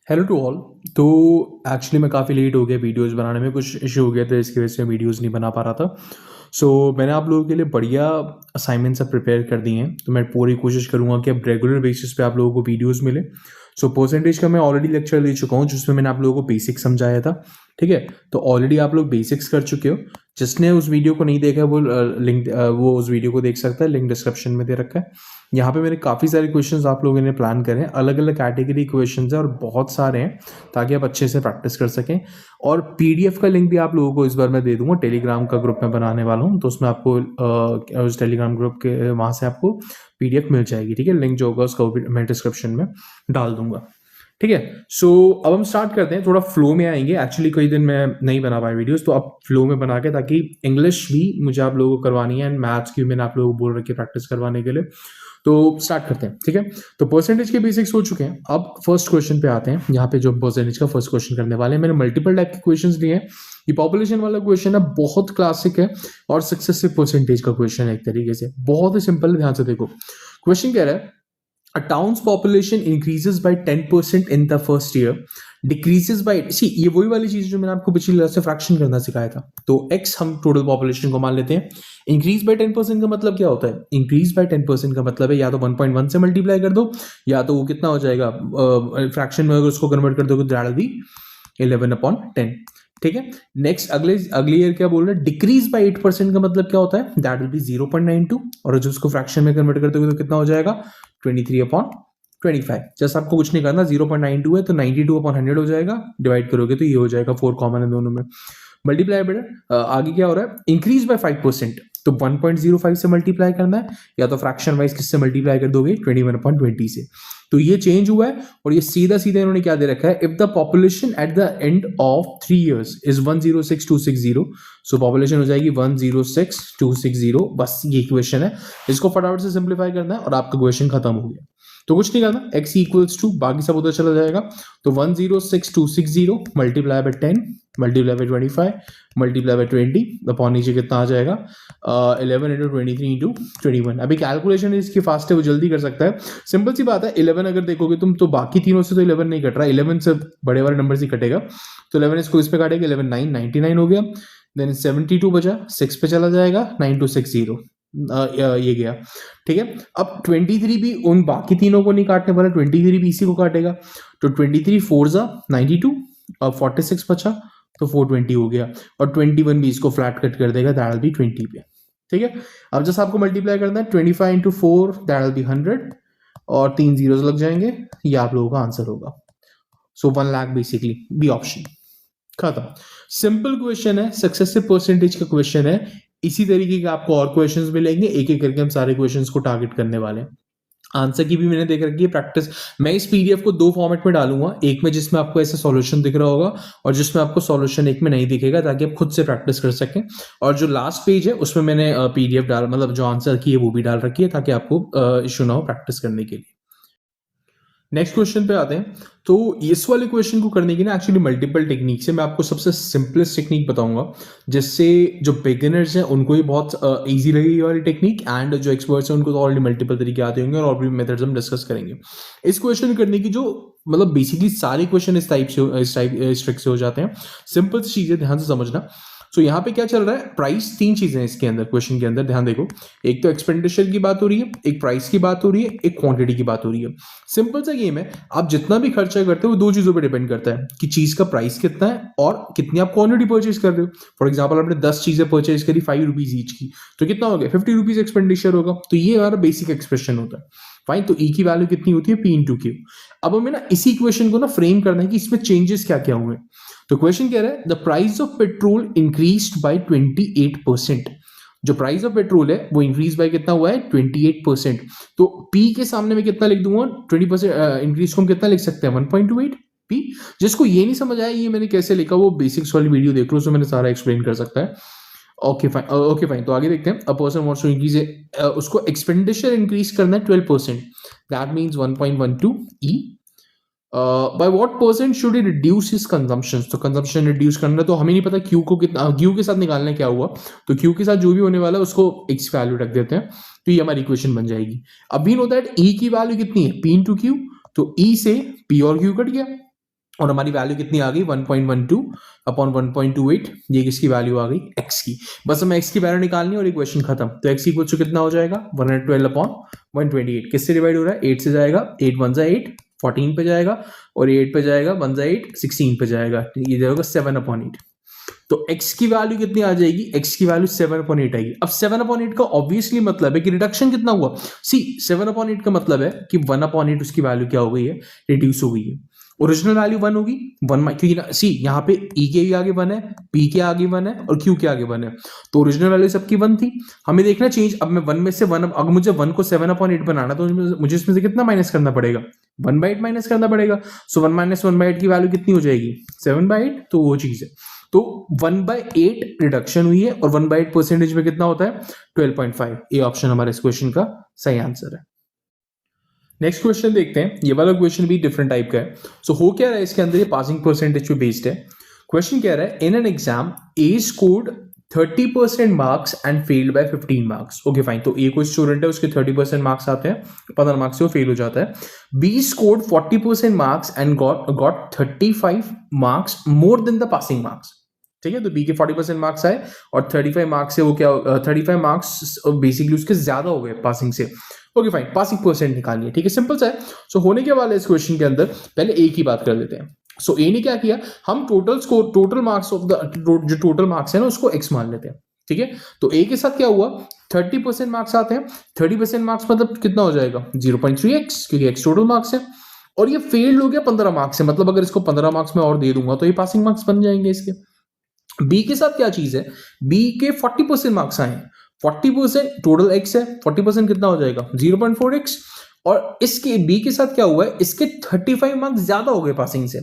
Hello to all. तो actually मैं काफ़ी लेट हो गया वीडियोस बनाने में, कुछ इशू हो गया था, इसकी वजह से वीडियोस नहीं बना पा रहा था। मैंने आप लोगों के लिए बढ़िया असाइनमेंट सब प्रिपेयर कर दिए हैं, तो मैं पूरी कोशिश करूंगा कि अब रेगुलर बेसिस पे आप लोगों को वीडियोस मिले। परसेंटेज का मैं ऑलरेडी लेक्चर दे चुका हूँ, जिसमें मैंने आप लोगों को बेसिक्स समझाया था। ठीक है, तो ऑलरेडी आप लोग बेसिक्स कर चुके हो। जिसने उस वीडियो को नहीं देखा है वो वो उस वीडियो को देख सकता है, लिंक डिस्क्रिप्शन में दे रखा है। यहाँ पे मैंने काफ़ी सारे क्वेश्चंस आप लोगों ने प्लान करे हैं, अलग अलग कैटेगरी क्वेश्चंस हैं और बहुत सारे हैं, ताकि आप अच्छे से प्रैक्टिस कर सकें। और पीडीएफ का लिंक भी आप लोगों को इस बार मैं दे दूंगा, टेलीग्राम का ग्रुप में बनाने वाला हूँ, तो उसमें आपको उस टेलीग्राम ग्रुप के वहाँ से आपको पीडीएफ मिल जाएगी। ठीक है, लिंक जो होगा उसका मैं डिस्क्रिप्शन में डाल दूंगा। ठीक है, अब हम स्टार्ट करते हैं, थोड़ा फ्लो में आएंगे। एक्चुअली कई दिन मैं नहीं बना पाया वीडियोस, तो अब फ्लो में बना के, ताकि इंग्लिश भी मुझे आप लोगों को करवानी है एंड मैथ्स की मैंने आप लोगों को बोल रखी है प्रैक्टिस करवाने के लिए। तो स्टार्ट करते हैं। ठीक है, तो परसेंटेज के बेसिक्स हो चुके हैं, अब फर्स्ट क्वेश्चन पे आते हैं। यहाँ पे जो परसेंटेज का फर्स्ट क्वेश्चन करने वाले हैं, मैंने मल्टीपल टाइप के क्वेश्चंस लिए हैं। ये पॉपुलेशन वाला क्वेश्चन है, बहुत क्लासिक है और सक्सेसिव परसेंटेज का क्वेश्चन है, एक तरीके से बहुत ही सिंपल है। ध्यान से देखो, क्वेश्चन कह रहा है a town's population increases by 10% in the first year, decreases by ये वही वाली चीज जो मैंने आपको पिछली क्लास से फ्रैक्शन करना सिखाया था। तो x हम टोटल पॉपुलेशन को मान लेते हैं। इंक्रीज बाय 10% का मतलब क्या होता है? इंक्रीज बाय 10% का मतलब है या तो 1.1 से मल्टीप्लाई कर दो, या तो वो कितना हो जाएगा फ्रैक्शन में, अगर उसको कन्वर्ट कर दोगे तो दैट विल बी 11/10। ठीक है, नेक्स्ट अगले ईयर क्या बोल रहे हैं? डिक्रीज बाय 8% का मतलब क्या होता है? दैट विल बी 0.92, और जो उसको फ्रैक्शन में कन्वर्ट करते हुए तो कितना हो जाएगा? 23/25। जैसे आपको कुछ नहीं करना, 0.92 है तो 92/100 हो जाएगा, डिवाइड करोगे तो ये हो जाएगा, 4 कॉमन है दोनों में। मल्टीप्लाई बेटा, आगे क्या हो रहा है? इंक्रीज बाय 5%, तो 1.05 से मल्टीप्लाई करना है, या तो फ्रैक्शन वाइज किससे मल्टीप्लाई कर दोगे? 21/20 से। तो ये चेंज हुआ है, और ये सीधा सीधा इन्होंने क्या दे रखा है? If the population at the end of 3 years is 106260, so population हो जाएगी 106260। बस ये क्वेश्चन है, इसको फटाफट से सिंप्लीफाई करना है और आपका क्वेश्चन खत्म हो गया। तो कुछ नहीं करना, x इक्वल्स टू बाकी सब उधर चला जाएगा। तो 106260 multiply by 10 multiply by 25 multiply by 20 upon नीचे कितना आ जाएगा? 11 इंटू 23 इंटू 21। अभी कैलकुलेशन इसकी फास्ट है, वो जल्दी कर सकता है। सिंपल सी बात है, 11 अगर देखोगे तुम तो बाकी तीनों से तो 11 नहीं कट रहा, 11 से बड़े वाले नंबर से कटेगा। तो 11 इसको इस पे काटेगा, 11 9 99 हो गया। देन 72 बचा, 6 पे चला जाएगा, 9260 ये गया। ठीक है, अब 23 भी उन बाकी तीनों को नहीं काटने वाला, 23 भी इसी को काटेगा। तो 23 4 जा 92, अब 46 बचा तो 420 हो गया, और 21 भी इसको फ्लैट कट कर देगा, दैट विल बी 20 पे। ठीक है, अब जैसे आपको मल्टीप्लाई करना है, 25 इंटू 4 दैट विल बी 100, और 3 जीरोस लग जाएंगे, ये आप लोगों का आंसर होगा। सो 1 लाख बेसिकली बी ऑप्शन। खत्म, सिंपल क्वेश्चन है, सक्सेसिव परसेंटेज का क्वेश्चन है। इसी तरीके के आपको और क्वेश्चंस मिलेंगे, एक एक करके हम सारे क्वेश्चंस को टारगेट करने वाले हैं। आंसर की भी मैंने देख रखी है प्रैक्टिस। मैं इस पीडीएफ को 2 फॉर्मेट में डालूंगा, एक में जिसमें आपको ऐसा सॉल्यूशन दिख रहा होगा, और जिसमें आपको सॉल्यूशन एक में नहीं दिखेगा, ताकि आप खुद से प्रैक्टिस कर सकें। और जो लास्ट पेज है उसमें मैंने पीडीएफ डाल, मतलब जो आंसर की है वो भी डाल रखी है, ताकि आपको इश्यू ना हो प्रैक्टिस करने के लिए। नेक्स्ट क्वेश्चन पे आते हैं। तो इस वाले क्वेश्चन को करने की ना एक्चुअली मल्टीपल टेक्निक से, मैं आपको सबसे सिंपलेस्ट टेक्निक बताऊंगा, जिससे जो बिगिनर्स हैं उनको ही बहुत इजी लगेगी ये वाली टेक्निक, एंड जो एक्सपर्ट्स हैं उनको तो ऑलरेडी मल्टीपल तरीके आते होंगे, और भी मेथड्स हम डिस्कस करेंगे। इस क्वेश्चन करने की जो मतलब बेसिकली सारे क्वेश्चन इस ट्रिक से हो जाते हैं। सिंपल सी चीजें ध्यान से समझना। सो यहाँ पे क्या चल रहा है? प्राइस, 3 चीजें इसके अंदर, क्वेश्चन के अंदर ध्यान देखो। एक तो एक्सपेंडिचर की बात हो रही है, एक प्राइस की बात हो रही है, एक क्वांटिटी की बात हो रही है। सिंपल सा गेम है, आप जितना भी खर्चा करते हो वो 2 चीजों पे डिपेंड करता है, कि चीज का प्राइस कितना है और कितनी आप क्वांटिटी परचेज कर रहे हो। फॉर एग्जाम्पल आपने 10 चीजें परचेज करी 5 रुपीज ईच की, तो कितना हो गया? 50 रुपीज एक्सपेंडिचर होगा। तो ये हमारा बेसिक एक्सप्रेशन होता है। फाइन, तो ई की वैल्यू कितनी होती है? P into Q. अब हमें ना इसी क्वेश्चन को ना फ्रेम करना है कि इसमें चेंजेस क्या क्या हुए। तो क्वेश्चन कह रहा है the price of petrol increased by 28%। जो प्राइस ऑफ पेट्रोल है वो इंक्रीज बाय कितना हुआ है? 28%। तो P के सामने में कितना लिख दूंगा? 20% इंक्रीज को हम कितना लिख सकते हैं? 1.28 P। जिसको ये नहीं समझ आया ये मैंने कैसे लिखा, वो बेसिक्स वाली वीडियो देख लो, उसमें मैंने सारा एक्सप्लेन कर सकता है। ओके फाइन, तो आगे देखते हैं। A person wants to increase, उसको एक्सपेंडिचर इंक्रीज करना है 12%, that means 1.12 E। By what percent should he reduce his consumption? तो कंजम्पशन रिड्यूस करना, तो हमें नहीं पता क्यू को कितना, क्यू के साथ निकालना क्या हुआ, तो क्यू के साथ जो भी होने वाला है उसको एक्स वैल्यू रख देते हैं, तो ये हमारी इक्वेशन बन जाएगी। अब वी नो दैट ई की वैल्यू कितनी है? P into Q. तो ई से P और क्यू कट गया, और हमारी वैल्यू कितनी आ गई 1.12 अपॉन 1.28, ये किसकी वैल्यू आ गई x की। बस हमें x की वैल्यू निकालनी है और इक्वेशन खत्म। तो x इक्वल टू कितना हो जाएगा 112 अपॉन 128, किससे डिवाइड हो रहा है 8 से जाएगा, 8 1 8 14 पे जाएगा और 8 पे जाएगा 1 8 16 पे जाएगा, ये जाएगा 7 अपॉन 8। तो x की वैल्यू कितनी आ जाएगी, x की वैल्यू 7/8 आएगी। अब 7/8 का ऑब्वियसली मतलब है कि रिडक्शन कितना हुआ, सी 7/8 का मतलब है कि 1/8 उसकी वैल्यू क्या हो गई है, रिड्यूस हो गई है। ओरिजिनल वैल्यू 1 होगी 1, क्योंकि सी यहाँ पे e के भी आगे 1 है, p के आगे 1 है और q के आगे 1 है, तो ओरिजिनल वैल्यू सबकी 1 थी। हमें देखना चेंज, अब मैं 1 में से 1, अगर मुझे 1 को 7/8 बनाना तो मुझे इसमें से कितना माइनस करना पड़ेगा, 1/8 माइनस करना पड़ेगा। सो 1 - 1/8 की वैल्यू कितनी हो जाएगी 7/8, तो वो चीज है। तो 1/8 रिडक्शन हुई है और 1/8 परसेंटेज में कितना होता है 12.5। ये ऑप्शन हमारे इस क्वेश्चन का सही आंसर है। नेक्स्ट क्वेश्चन देखते हैं, ये वाला क्वेश्चन भी डिफरेंट टाइप का है। सो हो क्या रहा है इसके अंदर, ये पासिंग परसेंटेज पे बेस्ड है। क्वेश्चन कह रहा है in an exam A scored 30% marks and failed by 15 marks. Okay fine, तो ए कोई स्टूडेंट है उसके 30% मार्क्स आते हैं, 15 मार्क्स से वो फेल हो जाता है। B scored 40% marks and got 35 marks more than the passing marks. ठीक है, तो बी के 40% मार्क्स आए और 35 मार्क्स से वो क्या 35 मार्क्स बेसिकली उसके ज्यादा हो गए पासिंग से। ओके फाइन, पासिंग परसेंट निकालिए। ठीक है, सिंपल सा है। सो होने के वाले इस क्वेश्चन के अंदर पहले ए की बात कर लेते हैं। सो ए ने क्या किया, हम total score, total marks of the जो टोटल मार्क्स है ना उसको एक्स मान लेते हैं। ठीक है, तो ए के साथ क्या हुआ 30% मार्क्स आते हैं, 30% मार्क्स मतलब कितना हो जाएगा 0.3x, क्योंकि एक्स टोटल मार्क्स है। और ये फेल्ड हो गया 15 मार्क्स से, मतलब अगर इसको 15 मार्क्स में और दे दूंगा तो ये पासिंग मार्क्स बन जाएंगे इसके। बी के साथ क्या चीज है, बी के 40% मार्क्स आए हैं, 40% टोटल एक्स है, 40% कितना हो जाएगा 0.4x। और इसके बी के साथ क्या हुआ है, इसके 35 मार्क्स ज्यादा हो गए पासिंग से,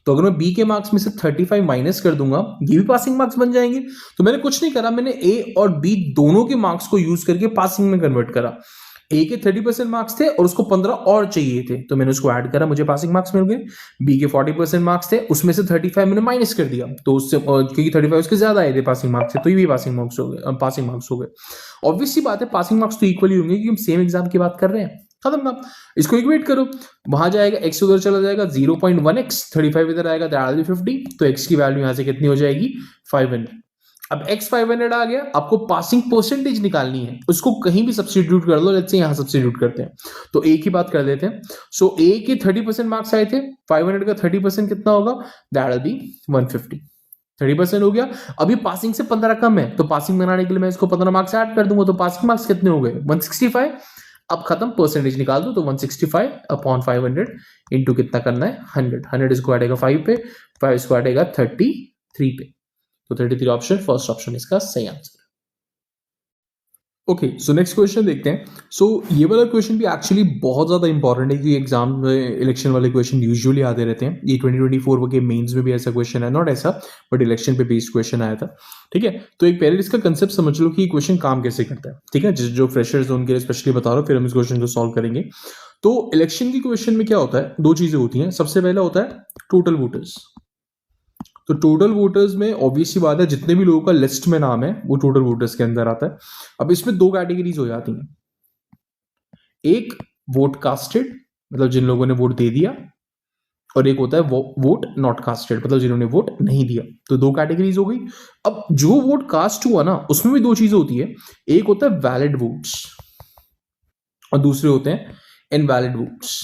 तो अगर मैं बी के मार्क्स में से 35 माइनस कर दूंगा ये भी पासिंग मार्क्स बन जाएंगे। तो मैंने कुछ नहीं करा, मैंने ए और बी दोनों के मार्क्स को यूज करके पासिंग में कन्वर्ट करा। ए के 30% मार्क्स थे और उसको 15 और चाहिए थे, तो मैंने उसको ऐड करा, मुझे पासिंग मार्क्स मिल गए। बी के 40% मार्क्स थे, उसमें से 35 मैंने माइनस कर दिया, तो उससे क्योंकि 35 उसके ज्यादा आए थे पासिंग मार्क्स से, तो ये भी पासिंग मार्क्स हो गए, पासिंग मार्क्स हो गए। ऑब्वियसली बात है पासिंग मार्क्स तो इक्वली होंगे क्योंकि हम सेम एग्जाम की बात कर रहे हैं। खत्म ना, इसको इक्वेट करो, वहां जाएगा x उधर चला जाएगा 0.1x, 35 इधर आएगा दैट 50, तो x की वैल्यू यहां से कितनी हो जाएगी 500। अब x 500 आ गया, आपको पासिंग परसेंटेज निकालनी है, उसको कहीं भी सब्स्टिट्यूट कर लो, लेट्स से यहां सब्स्टिट्यूट करते हैं, तो a की बात कर लेते हैं। सो a के 30% मार्क्स आए थे, 500 का 30% कितना होगा दैट विल बी 150, 30% हो गया। अभी पासिंग से 15 कम है, तो पासिंग बनाने के लिए मैं इसको 15 मार्क्स ऐड कर दूंगा, तो पासिंग मार्क्स कितने हो गए 165। अब खत्म, परसेंटेज निकाल दो, तो 165 अपॉन 500 इंटू कितना करना है 100, 100 इसको आएगा 5 पे, 5 इसको आएगा 33 पे, तो 33 ऑप्शन फर्स्ट ऑप्शन इसका सही आंसर है। ओके, सो नेक्स्ट क्वेश्चन देखते हैं। सो ये वाला क्वेश्चन भी एक्चुअली बहुत ज़्यादा इंपॉर्टेंट है क्योंकि एग्जाम में इलेक्शन वाले क्वेश्चन यूजुअली आते रहते हैं। ये 2024 के मेंस में भी ऐसा क्वेश्चन है, नॉट ऐसा बट इलेक्शन पे बेस्ड क्वेश्चन आया था। ठीक है, तो एक पहले इसका कंसेप्ट समझ लो कि क्वेश्चन काम कैसे करता है। ठीक है, जो फ्रेशर्स उनके लिए स्पेशली बता रहा हूँ, फिर हम इस क्वेश्चन को सॉल्व करेंगे। तो इलेक्शन की क्वेश्चन में क्या होता है, दो चीज़ें होती हैं। सबसे पहला होता है टोटल वोटर्स। तो टोटल वोटर्स में ऑब्वियसली बात है जितने भी लोगों का लिस्ट में नाम है वो टोटल वोटर्स के अंदर आता है। अब इसमें दो कैटेगरीज हो जाती हैं, एक वोट कास्टेड मतलब जिन लोगों ने वोट दे दिया, और एक होता है वोट नॉट कास्टेड मतलब जिन्होंने वोट नहीं दिया। तो दो कैटेगरीज हो गई। अब जो वोट कास्ट हुआ ना उसमें भी दो चीजें होती है, एक होता है वैलिड वोट्स और दूसरे होते हैं इनवैलिड वोट्स।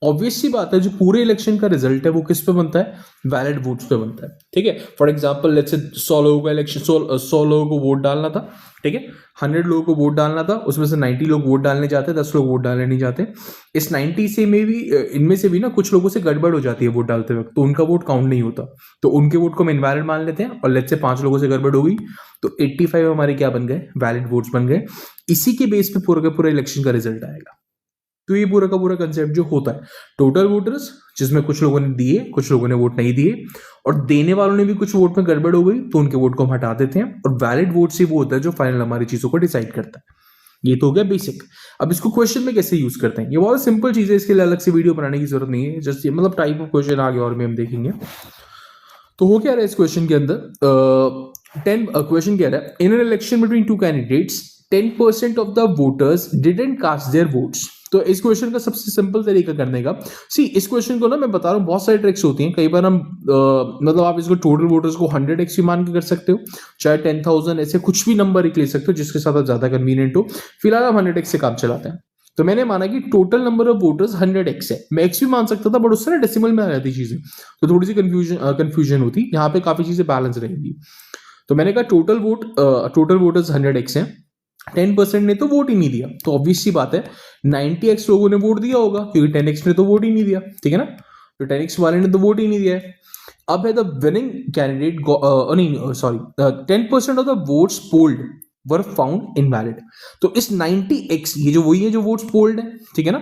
ऑब्वियसली बात है जो पूरे इलेक्शन का रिजल्ट है वो किस पे बनता है, वैलिड वोट्स पे बनता है। ठीक है, फॉर एग्जांपल लेट्स से 100 लोगों का इलेक्शन, 100 लोगों को वोट डालना था। ठीक है, 100 लोगों को वोट डालना था, उसमें से 90 लोग वोट डालने जाते हैं, 10 लोग वोट डालने नहीं जाते। इस 90 से में भी इनमें से भी ना कुछ लोगों से गड़बड़ हो जाती है वोट डालते वक्त, तो उनका वोट काउंट नहीं होता, तो उनके वोट को हम इनवैलिड मान लेते हैं। और लेट्स से 5 लोगों से गड़बड़ हो गई तो 85 हमारे क्या बन गए, वैलिड वोट्स बन गए। इसी के बेस पे पूरा का पूरा इलेक्शन का रिजल्ट आएगा। तो ये पूरा का पूरा कंसेप्ट जो होता है टोटल वोटर्स, जिसमें कुछ लोगों ने दिए कुछ लोगों ने वोट नहीं दिए, और देने वालों ने भी कुछ वोट में गड़बड़ हो गई तो उनके वोट को हम हटा देते हैं। और वैलिड वोट से वो होता है जो फाइनल हमारी चीजों को डिसाइड करता है। ये तो हो गया बेसिक। अब इसको क्वेश्चन में कैसे यूज करते हैं, ये बहुत सिंपल चीज है, इसके लिए अलग से वीडियो बनाने की जरूरत नहीं है, जस्ट ये मतलब टाइप ऑफ क्वेश्चन आगे और भी हम देखेंगे। तो हो क्या रहा है इस क्वेश्चन के अंदर, क्वेश्चन कह रहा है in an election between two candidates 10% of the voters didn't cast their votes। तो इस क्वेश्चन का सबसे सिंपल तरीका करने का, सी इस क्वेश्चन को ना मैं बता रहा हूँ बहुत सारी ट्रिक्स होती हैं। कई बार हम मतलब आप इसको टोटल वोटर्स को 100x भी मान के कर सकते हो, चाहे 10,000 ऐसे कुछ भी नंबर एक ले सकते हो जिसके साथ आप ज्यादा कन्वीनियंट हो। फिलहाल हम 100x से काम चलाते हैं। तो मैंने माना कि total number of voters 100x है। मैं x भी मान सकता था बट उससे ना डेसिमल में आ जाती चीजें, तो थोड़ी सी कंफ्यूजन होती। यहाँ पे काफी चीजें बैलेंस रहेंगी। तो मैंने कहा टोटल वोटर्स 100x है, 10% ने तो वोट ही नहीं दिया, तो ऑब्वियस सी बात है 90x लोगों ने वोट दिया होगा, क्योंकि 10x ने तो वोट ही नहीं दिया, ठीक है ना। तो 10x वाले ने तो वोट ही नहीं दिया है। अब है द विनिंग कैंडिडेट, नहीं sorry, 10% of the votes polled were found invalid. तो इस 90x, ये जो वही है जो वोट्स पोल्ड है, ठीक है ना,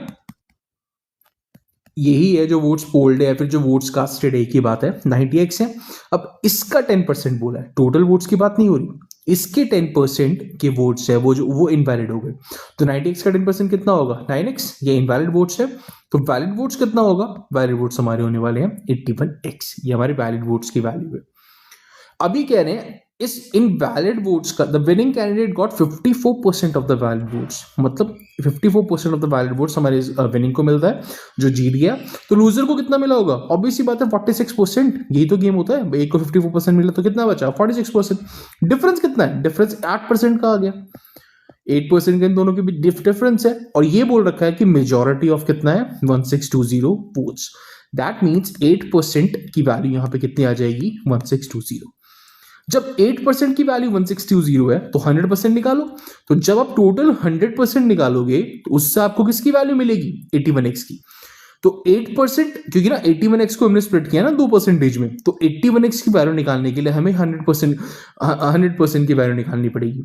यही है जो वोट्स पोल्ड है या फिर जो वोट्स कास्टेड है, एक ही बात है, 90x है। अब इसका 10% बोला है, टोटल वोट्स की बात नहीं हो रही, इसके 10% के वोट्स है वो इनवैलिड हो गए। तो 90x का 10% कितना होगा, 9x। ये इनवैलिड वोट्स है, तो वैलिड वोट्स कितना होगा, वैलिड वोट्स हमारे होने वाले हैं 81x। ये हमारे वैलिड वोट्स की वैल्यू है। अभी कह रहे हैं इस इनवैलिड वोट्स का the winning candidate got 54% of the valid votes, मतलब 54% ऑफ द वैलिड वोट्स हमारे विनिंग को मिलता है, जो जीत गया। तो लूजर को कितना मिला होगा, ऑब्वियसली बात है 46%। यही तो गेम होता है, एक को 54% मिला तो कितना बचा, 46%। डिफरेंस कितना है, डिफरेंस 8% का आ गया। 8% के इन दोनों के बीच डिफरेंस है, और ये बोल रखा है कि मेजॉरिटी ऑफ कितना है, 1620 वोट्स। दैट मीन्स 8% की वैल्यू यहां पे कितनी आ जाएगी, 1620। जब 8% की वैल्यू 1620 है तो 100% निकालो। तो जब आप टोटल 100% निकालोगे तो उससे आपको किसकी वैल्यू मिलेगी, 81x की। तो 8%, क्योंकि ना 81x को हमने स्प्लिट किया ना 2% में, तो 81x की वैल्यू निकालने के लिए हमें 100% की वैल्यू निकालनी पड़ेगी।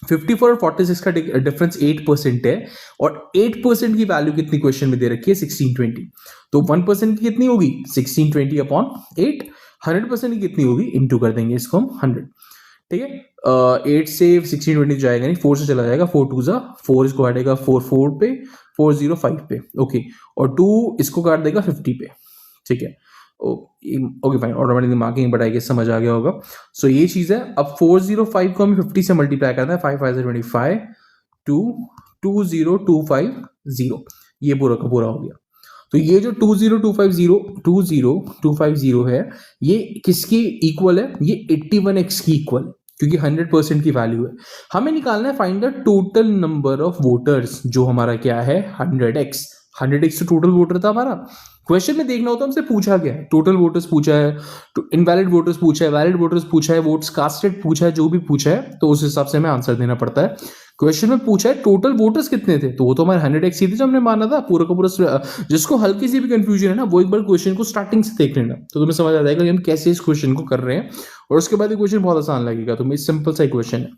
54 और 46 का डिफरेंस 8% है, और 8% की वैल्यू कितनी क्वेश्चन में दे रखी है, 1620। तो 1% की कितनी होगी, 1620 अपॉन 8। 100% की कितनी होगी, इंटू कर देंगे इसको हम 100, ठीक है। 8 से 1620 जाएगा नहीं, 4 से चला जाएगा, 4 2 जा 4, इसको काटेगा 4 4 पे, 405 पे, ओके। और 2 इसको काट देगा 50 पे, ठीक है। ओके फाइन, ऑटोमेटिकली मार्किंग बढ़ाएगी, समझ आ गया होगा। सो ये चीज है। अब 405 को हमें 50 से मल्टीप्लाई करना है, 5 5 से 25, 2 20250, ये पूरा का पूरा हो गया। तो ये जो 20250 है, ये किसकी इक्वल है, ये 81x की इक्वल है, क्योंकि 100% की वैल्यू है। हमें निकालना है find the total number of voters, जो हमारा क्या है, 100x। 100x तो टोटल वोटर था हमारा। क्वेश्चन में देखना होता है हमसे पूछा गया है, टोटल वोटर्स पूछा है, इनवैलिड वोटर्स पूछा है, वैलिड वोटर्स पूछा है, वोट्स कास्टेड पूछा है, जो भी पूछा है, तो उस हिसाब से हमें आंसर देना पड़ता है। क्वेश्चन में पूछा है टोटल वोटर्स कितने थे, तो वो तो हमारे 100x ही थे जो हमने माना था पूरा का पूरा। जिसको हल्की सी भी कंफ्यूजन है ना, वो एक बार क्वेश्चन को स्टार्टिंग से देख लेना, तो तुम्हें समझ आ जाएगा कि हम कैसे इस क्वेश्चन को कर रहे हैं, और उसके बाद ये क्वेश्चन बहुत आसान लगेगा। तो सिंपल सा क्वेश्चन है।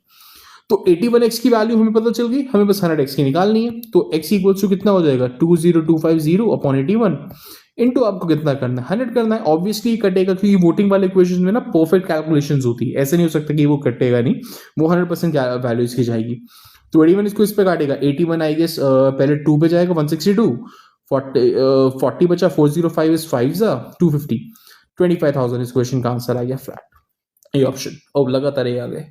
तो 81x की वैल्यू हमें पता चल गई, हमें बस 100x की निकालनी है। तो x इक्वल्स टू कितना हो जाएगा, 20250 अपॉन 81, इनटू आपको कितना करना है, 100 करना है। ऑब्वियसली कटेगा, क्योंकि वोटिंग वाले क्वेश्चन में ना परफेक्ट कैलकुलेशंस होती है, ऐसे नहीं हो सकता कि वो कटेगा नहीं, वो 100% वैल्यू इसकी जाएगी। तो 81 इसको इस पे काटेगा, 81 आई गेस पहले 2 पे जाएगा, 162, 40 बचा, 405 इज 5 जा 250, 25,000 इस क्वेश्चन का आंसर आ गया फ्लैट, ये ऑप्शन। अब लगातार ये आ गए।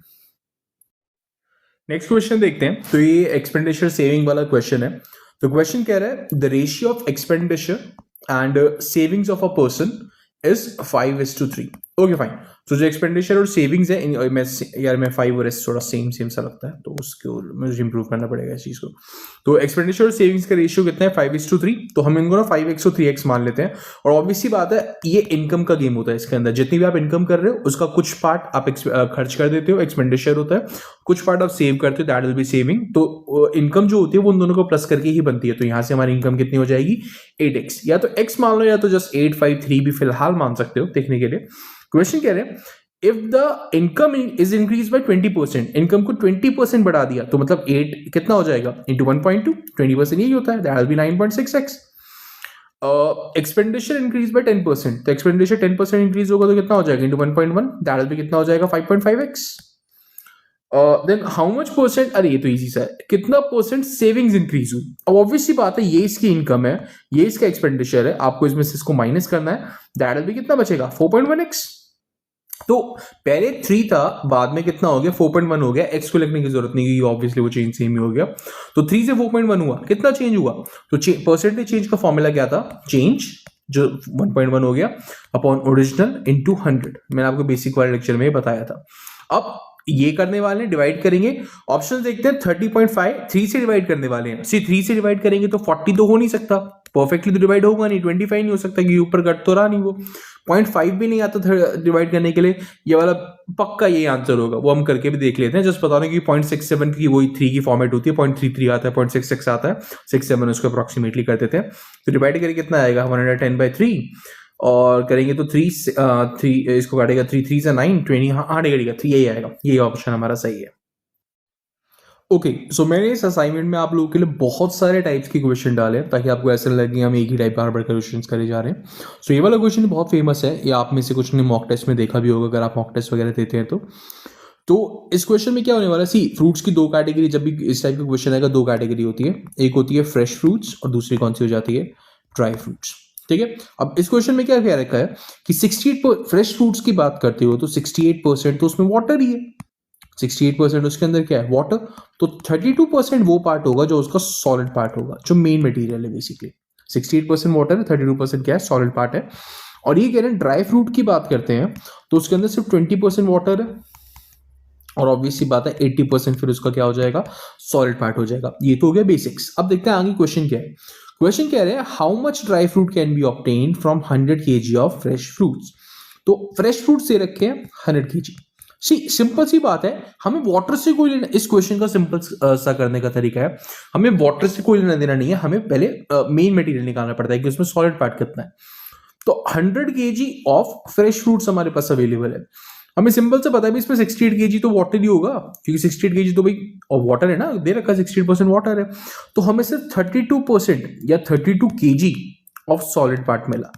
नेक्स्ट क्वेश्चन देखते हैं। तो ये एक्सपेंडिचर सेविंग वाला क्वेश्चन है। तो क्वेश्चन कह रहा है the ratio of expenditure and savings of a person is 5:3। Okay fine. तो जो एक्सपेंडिचर और सेविंग्स है, मैं 5 और S थोड़ा सेम सा लगता है, तो उसको मुझे इंप्रूव करना पड़ेगा इस चीज को। तो एक्सपेंडिचर और सेविंग्स का रेशियो कितना है, 5:3। तो हम इनको ना 5x और 3x मान लेते हैं। और ऑब्वियसली बात है, ये इनकम का गेम होता है। इसके अंदर जितनी भी आप इनकम कर रहे हो, उसका कुछ पार्ट आप खर्च कर देते हो, एक्सपेंडिचर होता है, कुछ पार्ट आप सेव करते हो, दैट विल बी सेविंग। तो इनकम जो होती है वो उन दोनों को प्लस करके ही बनती है। तो यहां से हमारी इनकम कितनी हो जाएगी, 8x। या तो x मान लो, या तो जस्ट 853 भी फिलहाल मान सकते हो देखने के लिए। क्वेश्चन कह रहे हैं if the income is increase by 20%, income को 20% बढ़ा दिया, तो मतलब 8 कितना हो जाएगा, इंटू 1.2, 20% यही होता है, that will B 9.6x। Expenditure increase by 10%, तो एक्सपेंडिचर 10% इंक्रीज होगा तो कितना हो जाएगा, इंटू 1.1, दैट विल बी कितना हो जाएगा, 5.5x। Then how much percent, अरे ये तो इजी सा है, कितना परसेंट सेविंग्स इंक्रीज हुई। अब ऑब्वियसली बात है, ये इसकी इनकम है, ये इसका एक्सपेंडिचर है, आपको इसमें से इसको माइनस करना है, दैट विल बी कितना बचेगा, 4.1x। तो पहले 3 था, बाद में कितना हो गया 4.1 हो गया। एक्स को लिखने की जरूरत नहीं क्योंकि ऑब्वियसली वो चेंज सेम ही हो गया। तो 3 से 4.1 हुआ, कितना चेंज हुआ? तो परसेंटेज चेंज का फॉर्मूला क्या था? चेंज जो 1.1 हो गया अपॉन ओरिजिनल इनटू 100। मैंने आपको बेसिक वाले लेक्चर में बताया था। अब ये करने वाले हैं, डिवाइड करेंगे। ऑप्शन देखते हैं। 30.5 3 से डिवाइड करने वाले हैं। 3 से डिवाइड करेंगे तो 40 तो हो नहीं सकता, परफेक्टली तो डिवाइड होगा नहीं। 25 नहीं हो सकता क्योंकि ऊपर कट तो रहा नहीं वो। 0.5 भी नहीं आता डिवाइड करने के लिए। ये वाला पक्का ये आंसर होगा, वो हम करके भी देख लेते हैं। जस्ट बता दें कि 0.67 की वही 3 की फॉर्मेट होती है। 0.33 आता है, 0.66 आता है, 67 उसको अप्रोक्सीमेटली कर देते हैं। तो डिवाइड करके कितना आएगा? 110/3 और करेंगे तो 3 इसको काटेगा 3 से 9 20। हाँ कटेगा 3, यही आएगा। ये ऑप्शन हमारा सही है। ओके सो मैंने इस असाइनमेंट में आप लोगों के लिए बहुत सारे टाइप्स के क्वेश्चन डाले हैं ताकि आपको ऐसा लगे हम एक ही टाइप बार बार क्वेश्चन करे जा रहे हैं। सो ये वाला क्वेश्चन बहुत फेमस है, ये आप में से कुछ ने मॉक टेस्ट में देखा भी होगा अगर आप मॉक टेस्ट वगैरह देते हैं तो इस क्वेश्चन में क्या होने वाला है? सी फ्रूट्स की दो कैटेगरी, जब भी इस टाइप का क्वेश्चन आएगा दो कैटेगरी होती है। एक होती है फ्रेश फ्रूट्स और दूसरी कौन सी हो जाती है? Dry fruits. ठीक है, अब इस क्वेश्चन में क्या कह रखा है कि 68 फ्रेश फ्रूट्स की बात करते हो तो 68% तो उसमें वाटर ही है। 68% उसके अंदर क्या है? वाटर। तो 32% वो पार्ट होगा जो उसका सॉलिड पार्ट होगा, जो मेन मटेरियल है बेसिकली। 68% वाटर है, 32% क्या है? सॉलिड पार्ट है। और ये कह रहे हैं ड्राई फ्रूट की बात करते हैं तो उसके अंदर सिर्फ 20% वाटर है और ऑब्वियसली बात है 80% फिर उसका क्या हो जाएगा? सॉलिड पार्ट हो जाएगा। ये तो हो गया बेसिक्स। अब देखते हैं आगे क्वेश्चन क्या है। क्वेश्चन कह रहे हैं how much dry fruit can be obtained from 100 kg of fresh fruits. तो फ्रेश फ्रूट से रखे हैं 100 kg। सिंपल सी बात है, हमें वाटर से कोई लेना, इस क्वेश्चन का सिंपल सा करने का तरीका है, हमें वाटर से कोई लेना देना नहीं है। हमें पहले मेन मटेरियल निकालना पड़ता है कि उसमें सॉलिड पार्ट कितना है। तो 100 kg ऑफ फ्रेश फ्रूट्स हमारे पास अवेलेबल है। हमें सिंपल से पता है इसमें 68 kg तो वाटर ही होगा क्योंकि 68 kg तो भाई और वाटर है ना, दे रखा है 68% वाटर है। तो हमें सिर्फ 32% या 32 kg ऑफ सॉलिड पार्ट मिला।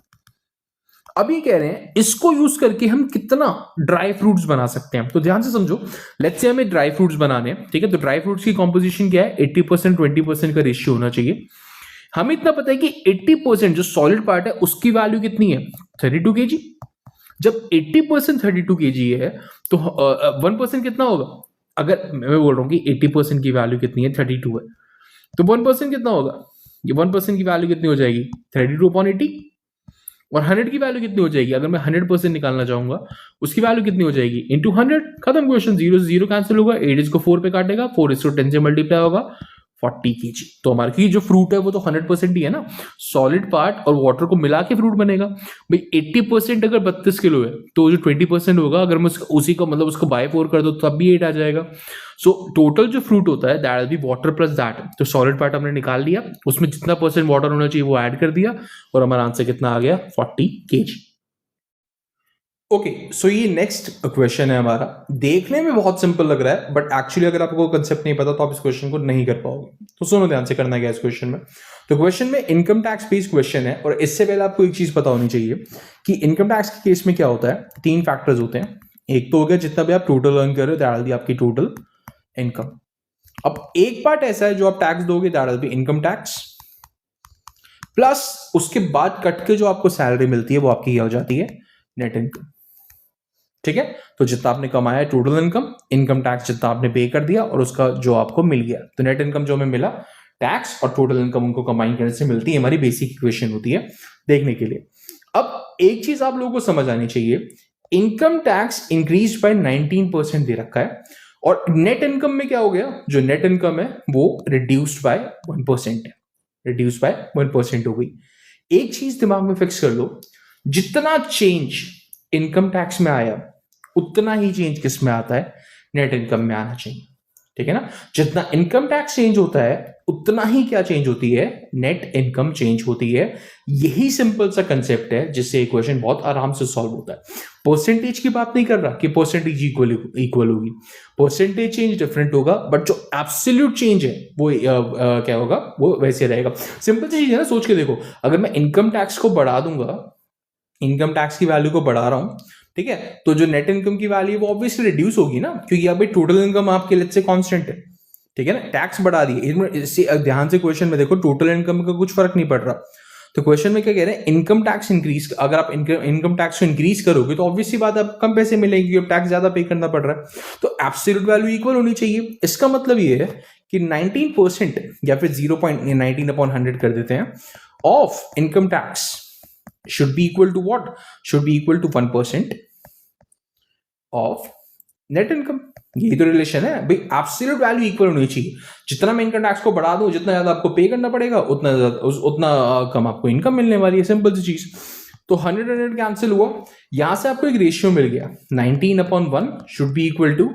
अब ये कह रहे हैं इसको यूज करके हम कितना ड्राई फ्रूट्स बना सकते हैं। तो ध्यान से समझो, लेट्स से हमें ड्राई फ्रूट्स बनाने हैं, ठीक है। तो ड्राई फ्रूट्स की कॉम्पोजिशन क्या है? 80% 20% का रेशियो होना चाहिए। हमें इतना पता है कि 80% जो सॉलिड पार्ट है उसकी वैल्यू कितनी है? 32 kg। जब 80% 32 kg है तो 1% कितना होगा? अगर मैं बोल रहा हूं कि 80% की वैल्यू कितनी है? 32 है, तो 1% कितना होगा? ये 1% की वैल्यू कितनी हो जाएगी? 32/80। और 100 की वैल्यू कितनी हो जाएगी? अगर मैं 100% निकालना चाहूंगा उसकी वैल्यू कितनी हो जाएगी? इंटू 100। खत्म क्वेश्चन। 0 से 0 कैंसिल होगा, 8 इसको 4 पे काटेगा, 4 इसको 10 से मल्टीप्लाई होगा, 40 kg। तो हमारे की जो फ्रूट है वो तो 100% ही है ना, सॉलिड पार्ट और वाटर को मिला के फ्रूट बनेगा। भाई 80% अगर 32 किलो है तो जो 20% होगा अगर मैं उसी को मतलब उसको बाय 4 कर दो तब भी 8 आ जाएगा। सो टोटल जो फ्रूट होता है that will B water plus that. तो सॉलिड पार्ट हमने निकाल लिया, उसमें जितना परसेंट वाटर होना चाहिए वो ऐड कर दिया और हमारा आंसर कितना आ गया? 40 kg। ओके सो ये नेक्स्ट क्वेश्चन है हमारा। देखने में बहुत सिंपल लग रहा है बट एक्चुअली अगर आपको कंसेप्ट नहीं पता तो आप इस क्वेश्चन को नहीं कर पाओगे। तो सुनो ध्यान से, करना क्या इस क्वेश्चन में। तो क्वेश्चन में इनकम टैक्स बेस्ड क्वेश्चन है और इससे पहले आपको एक चीज पता होनी चाहिए कि इनकम टैक्स के केस में क्या होता है। 3 फैक्टर्स होते हैं। एक तो हो गया जितना भी आप टोटल अर्न कर रहे हो दैट विल बी आपकी टोटल इनकम। अब एक पार्ट ऐसा है जो आप टैक्स दोगे that will be income tax, plus उसके बाद कट के जो आपको सैलरी मिलती है वो आपकी हो जाती है नेट इनकम। ठीक है, तो जितना आपने कमाया है टोटल इनकम, इनकम टैक्स जितना आपने पे कर दिया और उसका जो आपको मिल गया, तो नेट इनकम जो हमें मिला टैक्स और टोटल इनकम उनको कंबाइन करने से मिलती है। हमारी बेसिक इक्वेशन होती है देखने के लिए। अब एक चीज आप लोगों को समझ आनी चाहिए, इनकम टैक्स इंक्रीज बाय 19% दे रखा है और नेट इनकम में क्या हो गया? जो नेट इनकम है वो रिड्यूस्ड बाय 1% है, रिड्यूस बाय 1% हो गई। एक चीज दिमाग में फिक्स कर लो, जितना चेंज इनकम टैक्स में आया उतना ही चेंज किस में आता है? नेट इनकम में आना चाहिए। ठीक है ना, जितना इनकम टैक्स चेंज होता है उतना ही क्या चेंज होती है? नेट इनकम चेंज होती है। यही सिंपल सा कंसेप्ट है जिससे इक्वेशन बहुत आराम से सॉल्व होता है। परसेंटेज की बात नहीं कर रहा कि परसेंटेज इक्वल होगी, परसेंटेज चेंज डिफरेंट होगा बट जो एब्सोल्यूट चेंज है वो क्या होगा? वो वैसे रहेगा। सिंपल सी चीज है ना, सोच के देखो, अगर मैं इनकम टैक्स को बढ़ा दूंगा, इनकम टैक्स की वैल्यू को बढ़ा रहा हूं, ठीक है, तो जो नेट इनकम की वैल्यू वो ऑब्वियसली रिड्यूस होगी ना, क्योंकि अभी टोटल इनकम आपके लिए से कांस्टेंट है। ठीक है ना, टैक्स बढ़ा दिए। ध्यान से क्वेश्चन में देखो, टोटल इनकम का कुछ फर्क नहीं पड़ रहा। तो क्वेश्चन में क्या कह रहे हैं, इनकम टैक्स इंक्रीज, अगर आप इनकम टैक्स को इंक्रीज करोगे तो ऑब्वियसली बात है, आप कम पैसे मिलेंगे क्योंकि टैक्स ज्यादा पे करना पड़ रहा है। तो एब्सोल्यूट वैल्यू इक्वल होनी चाहिए। इसका मतलब ये है कि 19% या फिर 0.19 अपॉन 100 कर देते हैं of income tax should be equal to what, should be equal to 1% of net income. यही तो रिलेशन है भाई, एब्सोल्यूट वैल्यू इक्वल होनी चाहिए। जितना मैं इनकम टैक्स को बढ़ा दूं, जितना ज्यादा आपको पे करना पड़ेगा, उतना कम आपको इनकम मिलने वाली है। सिंपल सी चीज। तो 100 कैंसिल हुआ, यहां से आपको एक रेशियो मिल गया, 19/1 should be equal to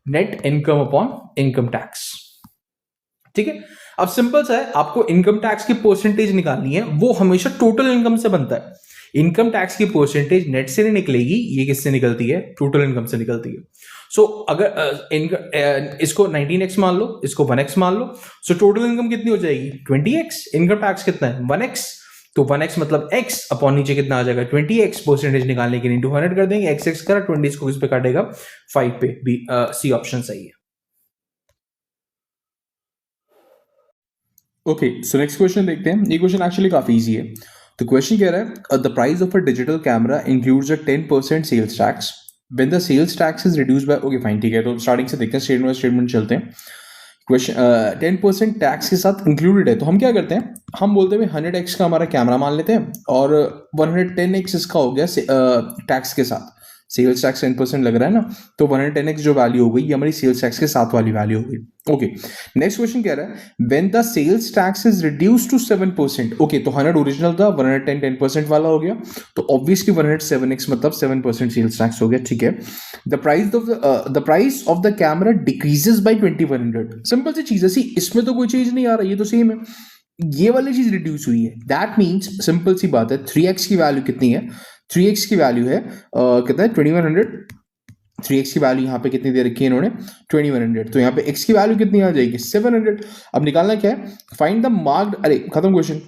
net income upon income tax. ठीक है, अब सिंपल सा है, आपको इनकम टैक्स की परसेंटेज निकालनी है, वो हमेशा टोटल इनकम से बनता है। इनकम टैक्स की परसेंटेज नेट से नहीं निकलेगी, ये किससे निकलती है, टोटल इनकम से निकलती है। सो अगर इसको 19x मान लो, इसको 1x मान लो, सो टोटल इनकम कितनी हो जाएगी 20x, इनकम टैक्स कितना है 1x, तो 1x मतलब x अपॉन नीचे कितना आ जाएगा 20x। परसेंटेज निकालने के लिए 100 कर देंगे, x करा 20 को किस पे काटेगा 5 पे। बी सी ऑप्शन सही है। ओके, सो नेक्स्ट क्वेश्चन देखते हैं। ये क्वेश्चन एक्चुअली काफी इजी है। तो क्वेश्चन कह रहा है, the price of a digital camera includes a 10% sales tax when the sales tax is reduced by, okay fine, ठीक है। तो स्टार्टिंग से देखते हैं, स्टेटमेंट बाय स्टेटमेंट चलते हैं। क्वेश्चन 10% टैक्स के साथ इंक्लूडेड है, तो हम क्या करते हैं, हम बोलते हैं 100x का हमारा कैमरा मान लेते हैं और 110x इसका हो गया टैक्स के साथ। सेल्स टैक्स 10% लग रहा है ना, तो 110x जो वैल्यू हो गई ये हमारी सेल्स टैक्स के साथ वाली वैल्यू हो गई। ओके, नेक्स्ट क्वेश्चन कह रहा है, when the sales tax is reduced to 7%। Okay, तो 100 ओरिजिनल था, 110 10% वाला हो गया, तो ऑब्वियसली 107x मतलब 7% सेल्स टैक्स हो गया। ठीक है, the price of the camera decreases by 2100। Simple सी चीज है, सी इसमें तो कोई चीज नहीं आ रहा, ये तो सेम है, ये वाली चीज रिड्यूस हुई है। दैट मीन्स सिंपल सी बात है, 3x की वैल्यू कितनी है, 3x की वैल्यू है कितना है 2100। 3x की वैल्यू यहाँ पे कितनी दे रखी है इन्होंने 2100, तो यहाँ पे x की वैल्यू कितनी आ जाएगी 700। अब निकालना क्या है, फाइंड द मार्क्ड, अरे खत्म क्वेश्चन।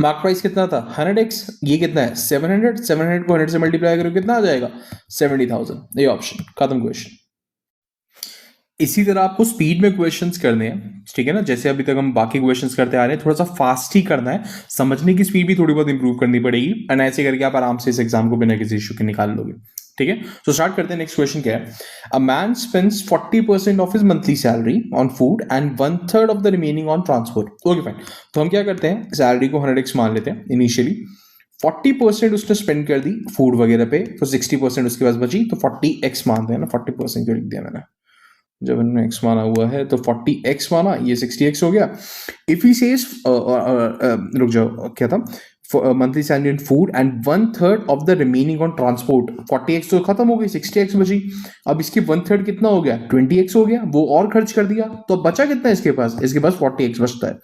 मार्क प्राइस कितना था 100x, ये कितना है 700, 700 को 100 से मल्टीप्लाई करो कितना आ जाएगा 70,000। ये ऑप्शन, खत्म क्वेश्चन। इसी तरह आपको स्पीड में क्वेश्चंस करने हैं, ठीक है ना, जैसे अभी तक हम बाकी क्वेश्चंस करते आ रहे हैं, थोड़ा सा फास्ट ही करना है, समझने की स्पीड भी थोड़ी बहुत इंप्रूव करनी पड़ेगी, एंड ऐसे करके आप आराम से इस एग्जाम को बिना किसी इशू के निकाल लोगे। ठीक है, तो स्टार्ट करते हैं। नेक्स्ट क्वेश्चन क्या है, a man spends 40% of his monthly salary on food and 1/3 of the remaining on transport. Okay fine, तो हम क्या करते हैं, सैलरी को 100x मान लेते हैं इनिशियली, 40% उसने स्पेंड कर दी फूड वगैरह पे, तो 60% उसके पास बची, तो 40x मानते हैं ना, 40% क्यों लिख दिया मैंने, जब इनमें x माना हुआ है तो 40x माना, ये 60x हो गया। इफ ही सेज, रुक जाओ, क्या था, monthly salary in food and 1/3 of the remaining on transport, 40x तो खत्म हो गई, 60x बची। अब इसकी 1/3 कितना हो गया 20x हो गया, वो और खर्च कर दिया, तो अब बचा कितना है इसके पास, इसके पास 40x बचता है।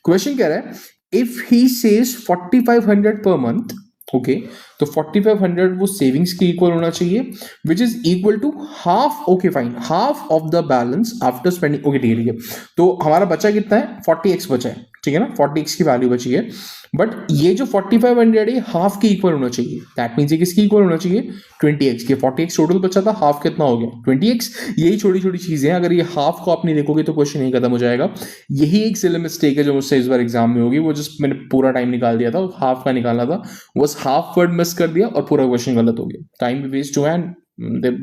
क्वेश्चन कह रहा है, if he says 4500 per month, okay, तो 4500 वो सेविंग्स की इक्वल होना चाहिए, which is equal to half, okay fine, half of the balance after spending. Okay ठीक है, तो हमारा बचा कितना है 40x बचा है, ठीक है ना, 40x की वैल्यू बची है, बट ये जो 4500 है हाफ की इक्वल होना चाहिए। दैट मीन्स ये किसकी इक्वल होना चाहिए 20x के। 40x टोटल बचा था, हाफ कितना हो गया 20x। यही छोटी छोटी चीजें हैं, अगर ये हाफ को आप नहीं देखोगे तो क्वेश्चन नहीं खत्म हो जाएगा। यही एक सिली मिस्टेक है जो मुझसे इस बार एग्जाम में होगी, वो जस्ट मैंने पूरा टाइम निकाल दिया था, हाफ का निकालना था, बस हाफ वर्ड मिस कर दिया और पूरा क्वेश्चन गलत हो गया, टाइम भी वेस्ट हुआ एंड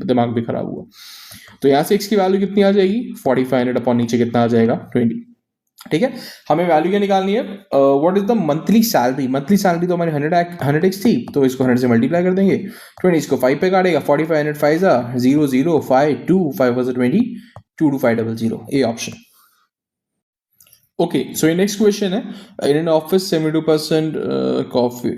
दिमाग भी खराब हुआ। तो यहाँ से x की वैल्यू कितनी आ जाएगी 4500 अपॉन नीचे कितना आ जाएगा 20। ठीक है, हमें वैल्यू क्या निकालनी है, what is the monthly salary. Monthly salary तो हमारी 100x थी, तो इसको 100 से मल्टीप्लाई कर देंगे, 20 इसको 5 पे काटेगा, 4500 5 0 0 5 2 5 20 2 2 5 0 0, ए ऑप्शन। ओके, सो ये नेक्स्ट क्वेश्चन है, in an office 72% coffee.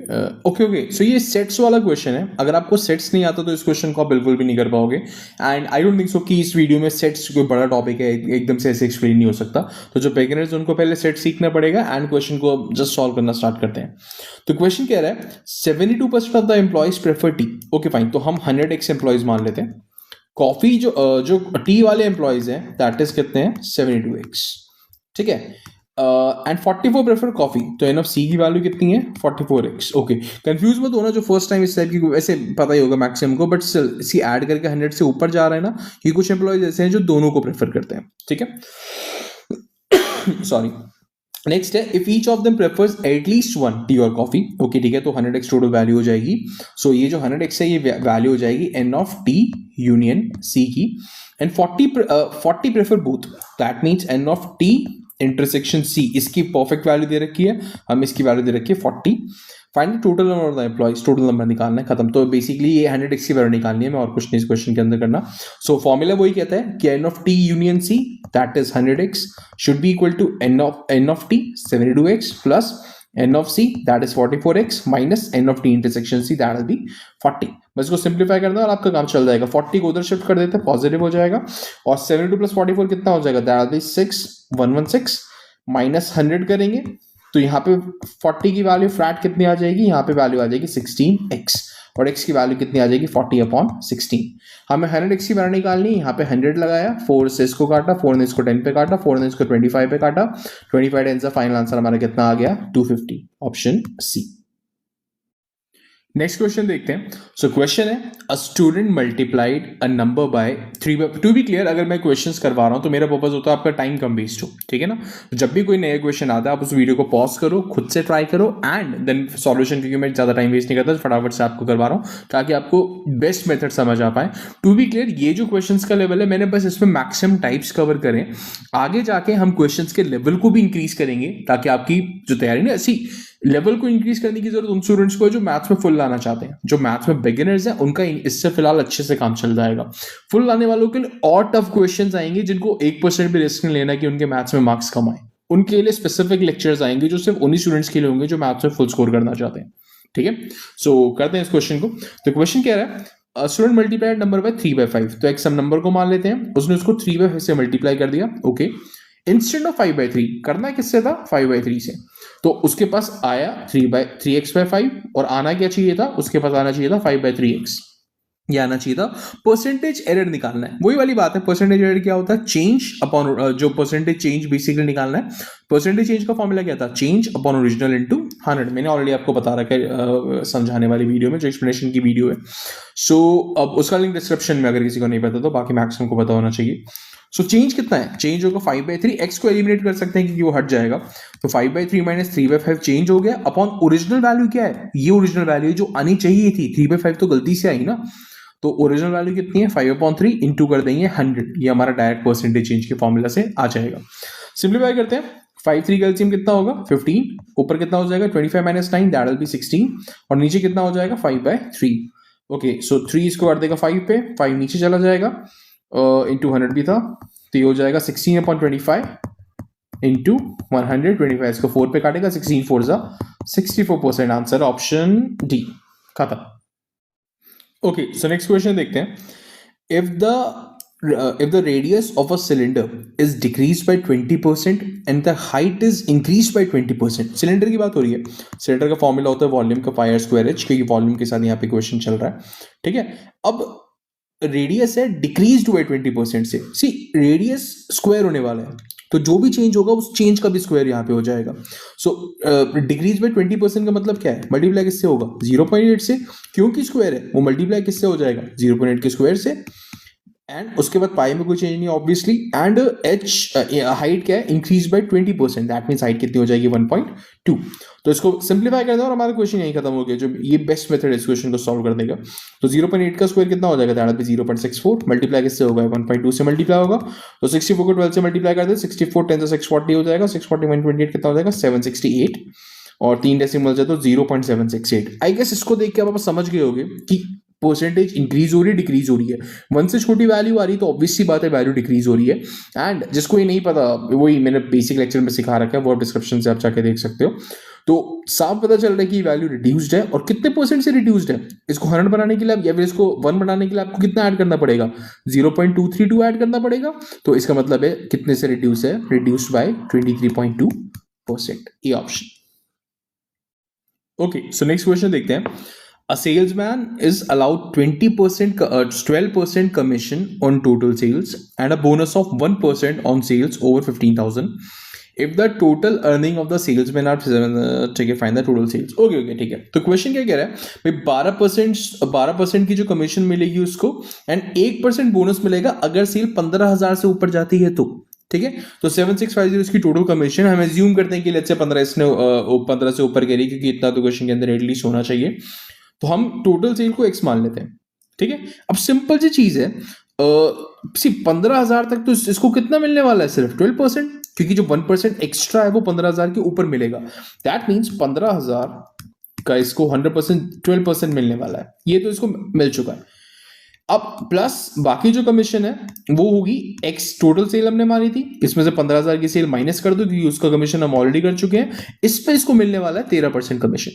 Okay, so ये सेट्स वाला क्वेश्चन है। अगर आपको सेट्स नहीं आता तो इस क्वेश्चन को आप बिल्कुल भी नहीं कर पाओगे, and I don't think so कि इस वीडियो में सेट्स कोई बड़ा टॉपिक है, एकदम से ऐसे एक्सप्लेन नहीं हो सकता। तो जो बिगिनर्स उनको पहले सेट सीखना पड़ेगा, एंड क्वेश्चन को जस्ट सॉल्व करना स्टार्ट करते हैं। तो क्वेश्चन कह रहा है 72% of the employees prefer tea. Okay fine, तो हम 100x एम्प्लॉइज मान लेते हैं। कॉफी जो टी वाले एम्प्लॉइज हैं दैट इज कितने हैं 72x, ठीक है, एंड 44 प्रेफर कॉफी, तो एन ऑफ सी की वैल्यू कितनी है 44x। ओके, कंफ्यूज मत होना जो फर्स्ट टाइम इस टाइप की, वैसे पता ही होगा मैक्सिमम को, बट स्टिल सी ऐड करके 100 से ऊपर जा रहा है ना, कि कुछ एम्प्लॉयज ऐसे हैं जो दोनों को प्रेफर करते हैं। ठीक है, सॉरी। नेक्स्ट है if each of them prefers at least one T और कॉफी, ओके ठीक है, तो 100x टोटल वैल्यू हो जाएगी। सो ये जो 100x है ये वैल्यू हो जाएगी n of t union c की, and 40 prefer both, that means n of t intersection c, इसकी परफेक्ट वैल्यू दे रखी है, हम इसकी वैल्यू दे रखी है 40। Find the total number of the employees, total number निकालना है, खत्म। तो बेसिकली ये 100x की वैल्यू निकालनी है, मैं और कुछ नहीं इस क्वेश्चन के अंदर करना। सो फॉर्मूला वही कहता है कि n of t union c that is 100x should be equal to n of t 72x plus n of c that is 44x minus n of t intersection c that will be 40। बस इसको simplify करना और आपका काम चल जाएगा। 40 को उधर शिफ्ट कर देते हैं, पॉजिटिव हो जाएगा, और 72 प्लस 44 कितना हो जाएगा, दैट विल बी 6116 माइनस 100 करेंगे तो यहाँ पे 40 की वैल्यू फ्लैट कितनी आ जाएगी, यहाँ पे वैल्यू आ जाएगी 16x, और x की वैल्यू कितनी आ जाएगी 40/16। हमें 100x की वैल्यू निकालनी है, यहाँ पे 100 लगाया, 4 से इसको काटा, 4 ने इसको 10 पे काटा, 4 ने इसको 25 पे काटा, 25 10 से फाइनल आंसर हमारा कितना आ गया 250, ऑप्शन सी। नेक्स्ट क्वेश्चन देखते हैं। सो क्वेश्चन है a student multiplied a number by 3। To be clear, अगर मैं क्वेश्चंस करवा रहा हूं तो मेरा पर्पस होता है आपका टाइम कम वेस्ट हो, ठीक है ना। तो जब भी कोई नया क्वेश्चन आता है आप उस वीडियो को पॉज करो, खुद से ट्राई करो एंड देन सॉल्यूशन, क्योंकि मैं ज्यादा टाइम वेस्ट नहीं करता, फटाफट से आपको करवा रहा हूं ताकि आपको बेस्ट मेथड समझ आ पाए। टू बी क्लियर, ये जो क्वेश्चंस का लेवल है मैंने बस इसमें मैक्सिमम टाइप्स कवर करें, आगे जाके हम क्वेश्चंस के लेवल को भी इंक्रीज करेंगे ताकि आपकी जो तैयारी ना ऐसी लेवल को इंक्रीज करने की जरूरत उन स्टूडेंट्स को है जो मैथ्स में फुल लाना चाहते हैं। जो मैथ्स में बिगिनर्स हैं उनका इससे फिलहाल अच्छे से काम चल जाएगा। फुल लाने वालों के लिए और टफ क्वेश्चंस आएंगे जिनको 1% भी रिस्क नहीं लेना कि उनके मैथ्स में मार्क्स कम आए, उनके लिए स्पेसिफिक लेक्चर्स आएंगे जो सिर्फ उन्हीं स्टूडेंट्स के लिए होंगे जो मैथ्स में फुल स्कोर करना चाहते हैं, ठीक है। सो करते हैं इस क्वेश्चन को। तो क्वेश्चन क्या है, स्टूडेंट मल्टीप्लाइड नंबर बाय 3/5, तो एक सम नंबर को मान लेते हैं, उसने उसको 3/5 से मल्टीप्लाई कर दिया, ओके। इंस्टेंट ऑफ 5/3 करना किससे था, 5/3 से, तो उसके पास आया 3x/5, और आना क्या चाहिए था, उसके पास आना चाहिए था 5/3x, ये आना चाहिए था। परसेंटेज एरर निकालना है, वही वाली बात है, परसेंटेज एरर क्या होता है, चेंज अपॉन, जो परसेंटेज चेंज बेसिकली निकालना है। परसेंटेज चेंज का फॉर्मूला क्या था, चेंज अपॉन ओरिजिनल इनटू 100, मैंने ऑलरेडी आपको बता रखा है समझाने वाली वीडियो में, जो एक्सप्लेनेशन की वीडियो है। सो अब उसका लिंक डिस्क्रिप्शन में, अगर किसी को नहीं पता तो, बाकी मैक्सिमम को पता होना चाहिए। सो चेंज कितना है, चेंज होगा 5/3, x को एलिमिनेट कर सकते हैं क्योंकि वो हट जाएगा, तो 5/3 माइनस 3/5 चेंज हो गया, अपॉन ओरिजिनल वैल्यू क्या है, ये ओरिजिनल वैल्यू जो आनी चाहिए थी, 3/5 तो गलती से आई ना, तो ओरिजिनल वैल्यू कितनी है 5/3 इंटू कर देंगे 100, ये हमारा डायरेक्ट परसेंटेज चेंज के फॉर्मूला से आ जाएगा। सिंप्लीफाई करते हैं, 5/3 का एलसीएम कितना होगा 15, ऊपर कितना हो जाएगा 25 माइनस 9 दैट विल बी 16, और नीचे कितना हो जाएगा 5/3, ओके। सो 3 इसको कर देगा 5 पे, 5 नीचे चला जाएगा, इंटू 100 भी था, तो ये हो जाएगा 16/25 इंटू 125, इसको 4 पे काटेगा, 16 4 जा 64%, आंसर ऑप्शन डी, खत्म। ओके, सो नेक्स्ट क्वेश्चन देखते हैं। If the radius of a cylinder is decrease by 20% and the height is increase by 20%, cylinder की बात हो रही है, सिलेंडर का फॉर्मूला होता है वॉल्यूम का पाई r स्क्वायर h, क्योंकि वॉल्यूम के साथ यहाँ पे क्वेश्चन चल रहा है, ठीक है। अब रेडियस है डिक्रीज बाय 20% से, सी रेडियस स्क्वायर होने वाला है, तो जो भी चेंज होगा उस चेंज का भी स्क्वायर यहाँ पे हो जाएगा। सो डिक्रीज बाय 20% का मतलब क्या है, मल्टीप्लाई किससे होगा 0.8 से, क्योंकि स्क्वायर है वो मल्टीप्लाई किससे हो जाएगा 0.8 के स्क्वायर से, एंड उसके बाद पाई में कोई चेंज नहीं ऑब्वियसली, एंड एच हाइट क्या है increase by 20%, that means height कितनी हो जाएगी 1.2। तो इसको सिंप्लीफाई कर दो और हमारा क्वेश्चन यही खत्म हो गया, जो ये बेस्ट मेथड है इस क्वेश्चन को सॉल्व करने का। तो 0.8 का स्क्वायर कितना हो जाएगा, दैट विल बी 0.64, मल्टीप्लाई किससे होगा 1.2 से मल्टीप्लाई होगा, तो 64 को 12 से मल्टीप्लाई कर दे, 64 10 से 640 हो जाएगा, 640 128 कितना हो जाएगा 768, और 3 डेसिमल है तो 0.768। आई गेस इसको देख के आप समझ गए होंगे कि परसेंटेज इंक्रीज हो रही है डिक्रीज हो रही है, 1 से छोटी वैल्यू आ रही है तो ऑब्वियस सी बात है वैल्यू डिक्रीज हो रही है। एंड जिसको ये नहीं पता, वही मैंने बेसिक लेक्चर में सिखा रखा है, वो डिस्क्रिप्शन से आप जाके देख सकते हो, तो साफ पता चल रहा है कि वैल्यू रिड्यूस्ड है, और कितने परसेंट से रिड्यूस्ड है, इसको 100 बनाने के लिए या फिर इसको 1 बनाने के लिए आपको कितना ऐड करना पड़ेगा 0.232 ऐड करना पड़ेगा, तो इसका मतलब है कितने से रिड्यूस है, रिड्यूस्ड बाय 23.2%, ये option. Okay, so next question देखते हैं। A salesman is allowed 12% commission on total sales and a bonus of 1% on sales over 15,000. If the total earning of the salesman are 7, ठीक है, find the total sales. Okay, ठीक है। तो question क्या कह रहा है भाई, 12% की जो कमीशन मिलेगी उसको, एंड 1% बोनस मिलेगा अगर सेल 15,000 से ऊपर जाती है तो, ठीक है। तो 7650 इसकी टोटल कमीशन, हम एज्यूम करते हैं कि लेट्स से 15 इसने 15 से ऊपर करी, क्योंकि इतना तो क्वेश्चन के अंदर एटलीस्ट होना चाहिए। तो हम टोटल सेल को x मान लेते हैं, ठीक है। अब सिंपल सी चीज है, 15,000 तक तो इसको कितना मिलने वाला है, सिर्फ 12%, क्योंकि जो 1% एक्स्ट्रा है वो 15,000 के ऊपर मिलेगा। दैट मीन्स 15,000 का इसको 100% 12% मिलने वाला है, ये तो इसको मिल चुका है। अब प्लस बाकी जो कमीशन है वो होगी एक्स, टोटल सेल हमने मानी थी, इसमें से 15,000 की सेल माइनस कर दो क्योंकि उसका कमीशन हम ऑलरेडी कर चुके हैं, इस पे इसको मिलने वाला है 13% कमीशन।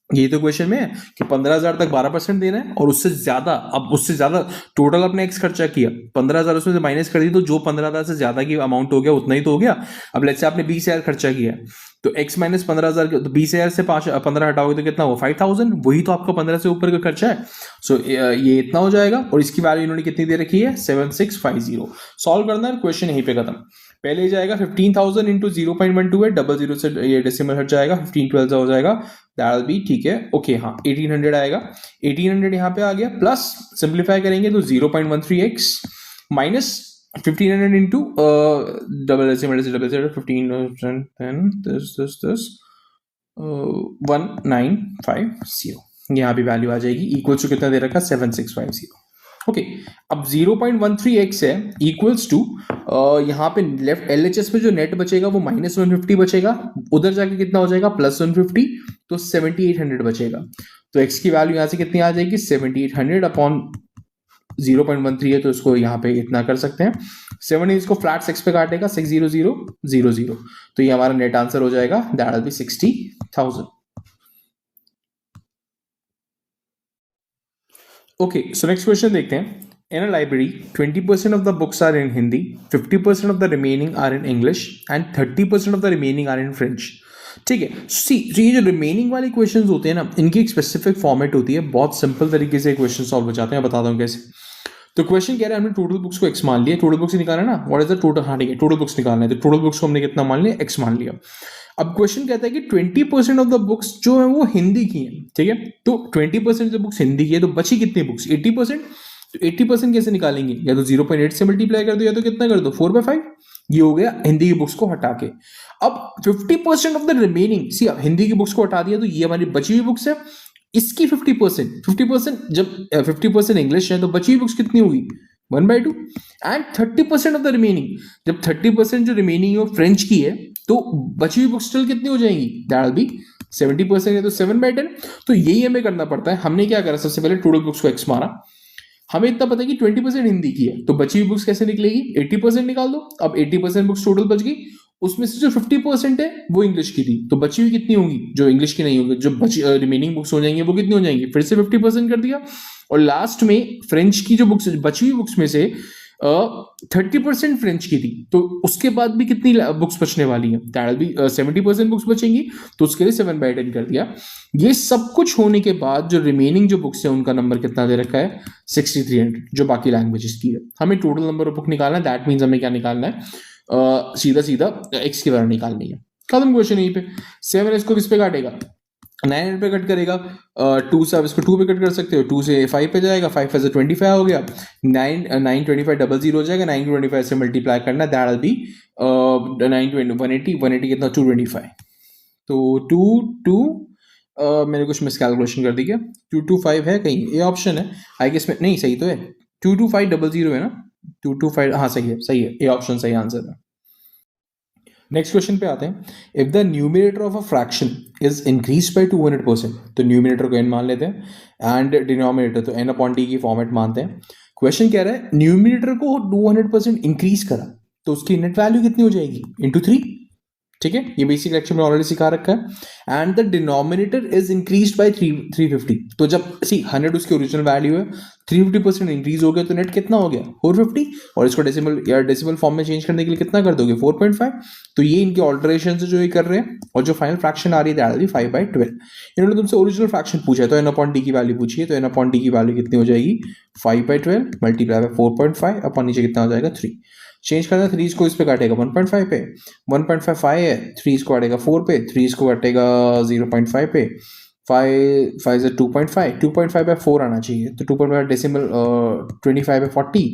ये तो क्वेश्चन में है कि 15,000 तक 12% देना है और उससे ज्यादा, अब उससे ज्यादा टोटल अपने एक्स खर्चा किया, 15,000 उसमें से माइनस कर दी तो जो 15,000 से ज्यादा की अमाउंट हो गया उतना ही तो हो गया। अब लेट्स से आपने 20,000 खर्चा किया तो x माइनस 15,000, तो 20,000 से 15 हटाओगे तो कितना हुआ, 5,000, वही तो आपका 15 से ऊपर का खर्चा है। सो ये इतना हो जाएगा और इसकी वैल्यू इन्होंने कितनी दे रखी है, 7650। सॉल्व करना है, क्वेश्चन यहीं पे खत्म। पहले जाएगा 15,000 इंटू 0.12 है, डबल जीरो से ये डेसिमल हट जाएगा, 1512 हो जाएगा, दैट विल बी, ठीक है, ओके, हाँ 1800 आएगा, 1800 यहाँ पे आ गया, प्लस सिंप्लीफाई करेंगे तो 0.13x minus 1500 into double decimal से डबल जीरो 15 this 1950, यहाँ भी वैल्यू आ जाएगी, इक्वल टू कितना दे रखा, 7650। ओके, अब 0.13x है इक्वल्स टू, यहाँ पे लेफ्ट LHS में जो नेट बचेगा वो -150 बचेगा, उधर जाके कितना हो जाएगा, +150, तो 7800 बचेगा। तो x की वैल्यू यहाँ से कितनी आ जाएगी, 7800 अपॉन 0.13 है तो इसको यहाँ पे इतना कर सकते हैं, 7 इसको फ्लैट 6 पे काटेगा, 60000, तो ये हमारा नेट आंसर हो जाएगा, that will B 60,000। Okay, so next question देखते हैं। In a library, 20% of the books are in Hindi, 50% of the remaining are in English, and 30% of the remaining are in French. ठीक है, सी तो ये जो remaining वाले क्वेश्चंस होते हैं ना, इनकी एक स्पेसिफिक फॉर्मेट होती है, बहुत सिंपल तरीके से क्वेश्चन सॉल्व हो जाते हैं, बताता हूँ कैसे। तो क्वेश्चन कह रहा है हमने टोटल बुक्स को x मान लिया, टोटल बुक्स निकालना है ना, व्हाट इज द टोटल, हाँ ठीक है, टोटल बुक्स निकालना है, तो टोटल बुक्स को हमने कितना मान लिया, x मान लिया। अब क्वेश्चन कहता है कि 20% ऑफ द बुक्स जो है वो हिंदी की हैं, ठीक है, तो 20% जो बुक्स हिंदी की है तो बची कितनी बुक्स, 80%, तो 80% कैसे निकालेंगे, या तो 0.8 से मल्टीप्लाई कर दो या तो कितना कर दो, 4/5, ये हो गया हिंदी की बुक्स को हटा के। अब 50% ऑफ द रिमेनिंग, सी हिंदी की बुक्स को हटा दिया तो ये हमारी बची हुई बुक्स है, इसकी 50%, जब 50% इंग्लिश है तो बची हुई बुक्स कितनी होगी, 1/2, एंड 30% ऑफ द रिमेनिंग, जब 30% जो रिमेनिंग है वो फ्रेंच की है तो बची हुई बुक्स स्टिल कितनी हो जाएंगी, दैट विल बी 70% है तो 7/10। तो यही हमें करना पड़ता है। हमने क्या करा, सबसे पहले टोटल बुक्स को x मारा, हमें इतना पता है कि 20% हिंदी की है तो बची हुई बुक्स कैसे निकलेगी, 80% निकाल दो। अब 80% बुक्स टोटल बच गई, उसमें से जो 50% है वो इंग्लिश की थी, तो बची हुई कितनी होगी, जो इंग्लिश की नहीं होगी, जो बची रिमेनिंग बुक्स हो जाएंगी वो कितनी हो जाएंगी, फिर से 50% कर दिया, और लास्ट में फ्रेंच की जो बुक्स बची हुई बुक्स में से 30% फ्रेंच की थी, तो उसके बाद भी कितनी बुक्स बचने वाली है, दैट विल बी 70% बुक्स बचेंगी, तो उसके लिए 7/10 कर दिया। ये सब कुछ होने के बाद जो रिमेनिंग जो बुक्स है उनका नंबर कितना दे रखा है, 6300, जो बाकी लैंग्वेजेस की है। हमें टोटल नंबर ऑफ बुक निकालना है, दैट मीन्स हमें क्या निकालना है, सीधा सीधा x की वैल्यू निकालनी है। खत्म क्वेश्चन यहीं पे। 7 इसको किस पे काटेगा, 9 पे कट करेगा, 2 से आप इसको 2 पे कट कर सकते हो, 2 से 5 पे जाएगा, 5 से 25 हो गया, 9 25 00 हो जाएगा, 9 25 से मल्टीप्लाई करना, दैट विल बी 180 कितना, 225, तो 2 मैंने कुछ मिसकैलकुलेशन कर दी क्या, 225 है कहीं, ये ऑप्शन है आई गेस में, नहीं सही तो है, 22500 है ना, 225, हाँ सही है, ये ऑप्शन सही आंसर है। नेक्स्ट क्वेश्चन पे आते हैं। If the numerator of a fraction is increase by 200%, तो न्यूमिनेटर को n मान लेते हैं एंड डिनोमिनेटर तो n अपॉन डी की फॉर्मेट मानते हैं। क्वेश्चन कह रहा है न्यूमिनेटर को 200% इंक्रीज करा तो उसकी नेट वैल्यू कितनी हो जाएगी, इंटू 3, ठीक है, ये बेसिक लेक्चर में ऑलरेडी सिखा रखा है। And the denominator is increased by 350, तो जब 100 उसकी ओरिजिनल वैल्यू है, 350% इंक्रीज हो गया तो नेट कितना हो गया, 450, और इसको डेसिमल फॉर्म में चेंज करने के लिए कितना कर दोगे, 4.5। तो ये इनके ऑल्टरेशन से जो ये कर रहे हैं, और जो फाइनल फ्रैक्शन आ रही है दैट विल बी 5/12। इन्होंने तुमसे ओरिजिनल फ्रैक्शन पूछा है तो n अपॉन डी की वैल्यू पूछी है, तो n अपॉन डी की वैल्यू कितनी हो जाएगी, 5/12 मल्टीप्लाई बाय 4.5 अपॉन नीचे कितना हो जाएगा, 3। चेंज करना है, 3 इसको इस पे काटेगा 1.5 पे, 1.55 है, 3 इसको काटेगा 4 पे, 3 इसको काटेगा 0.5 पे, 5 से 2.5 2.5 by 4 आना चाहिए, तो 2.5 डेसिमल 25 by 40,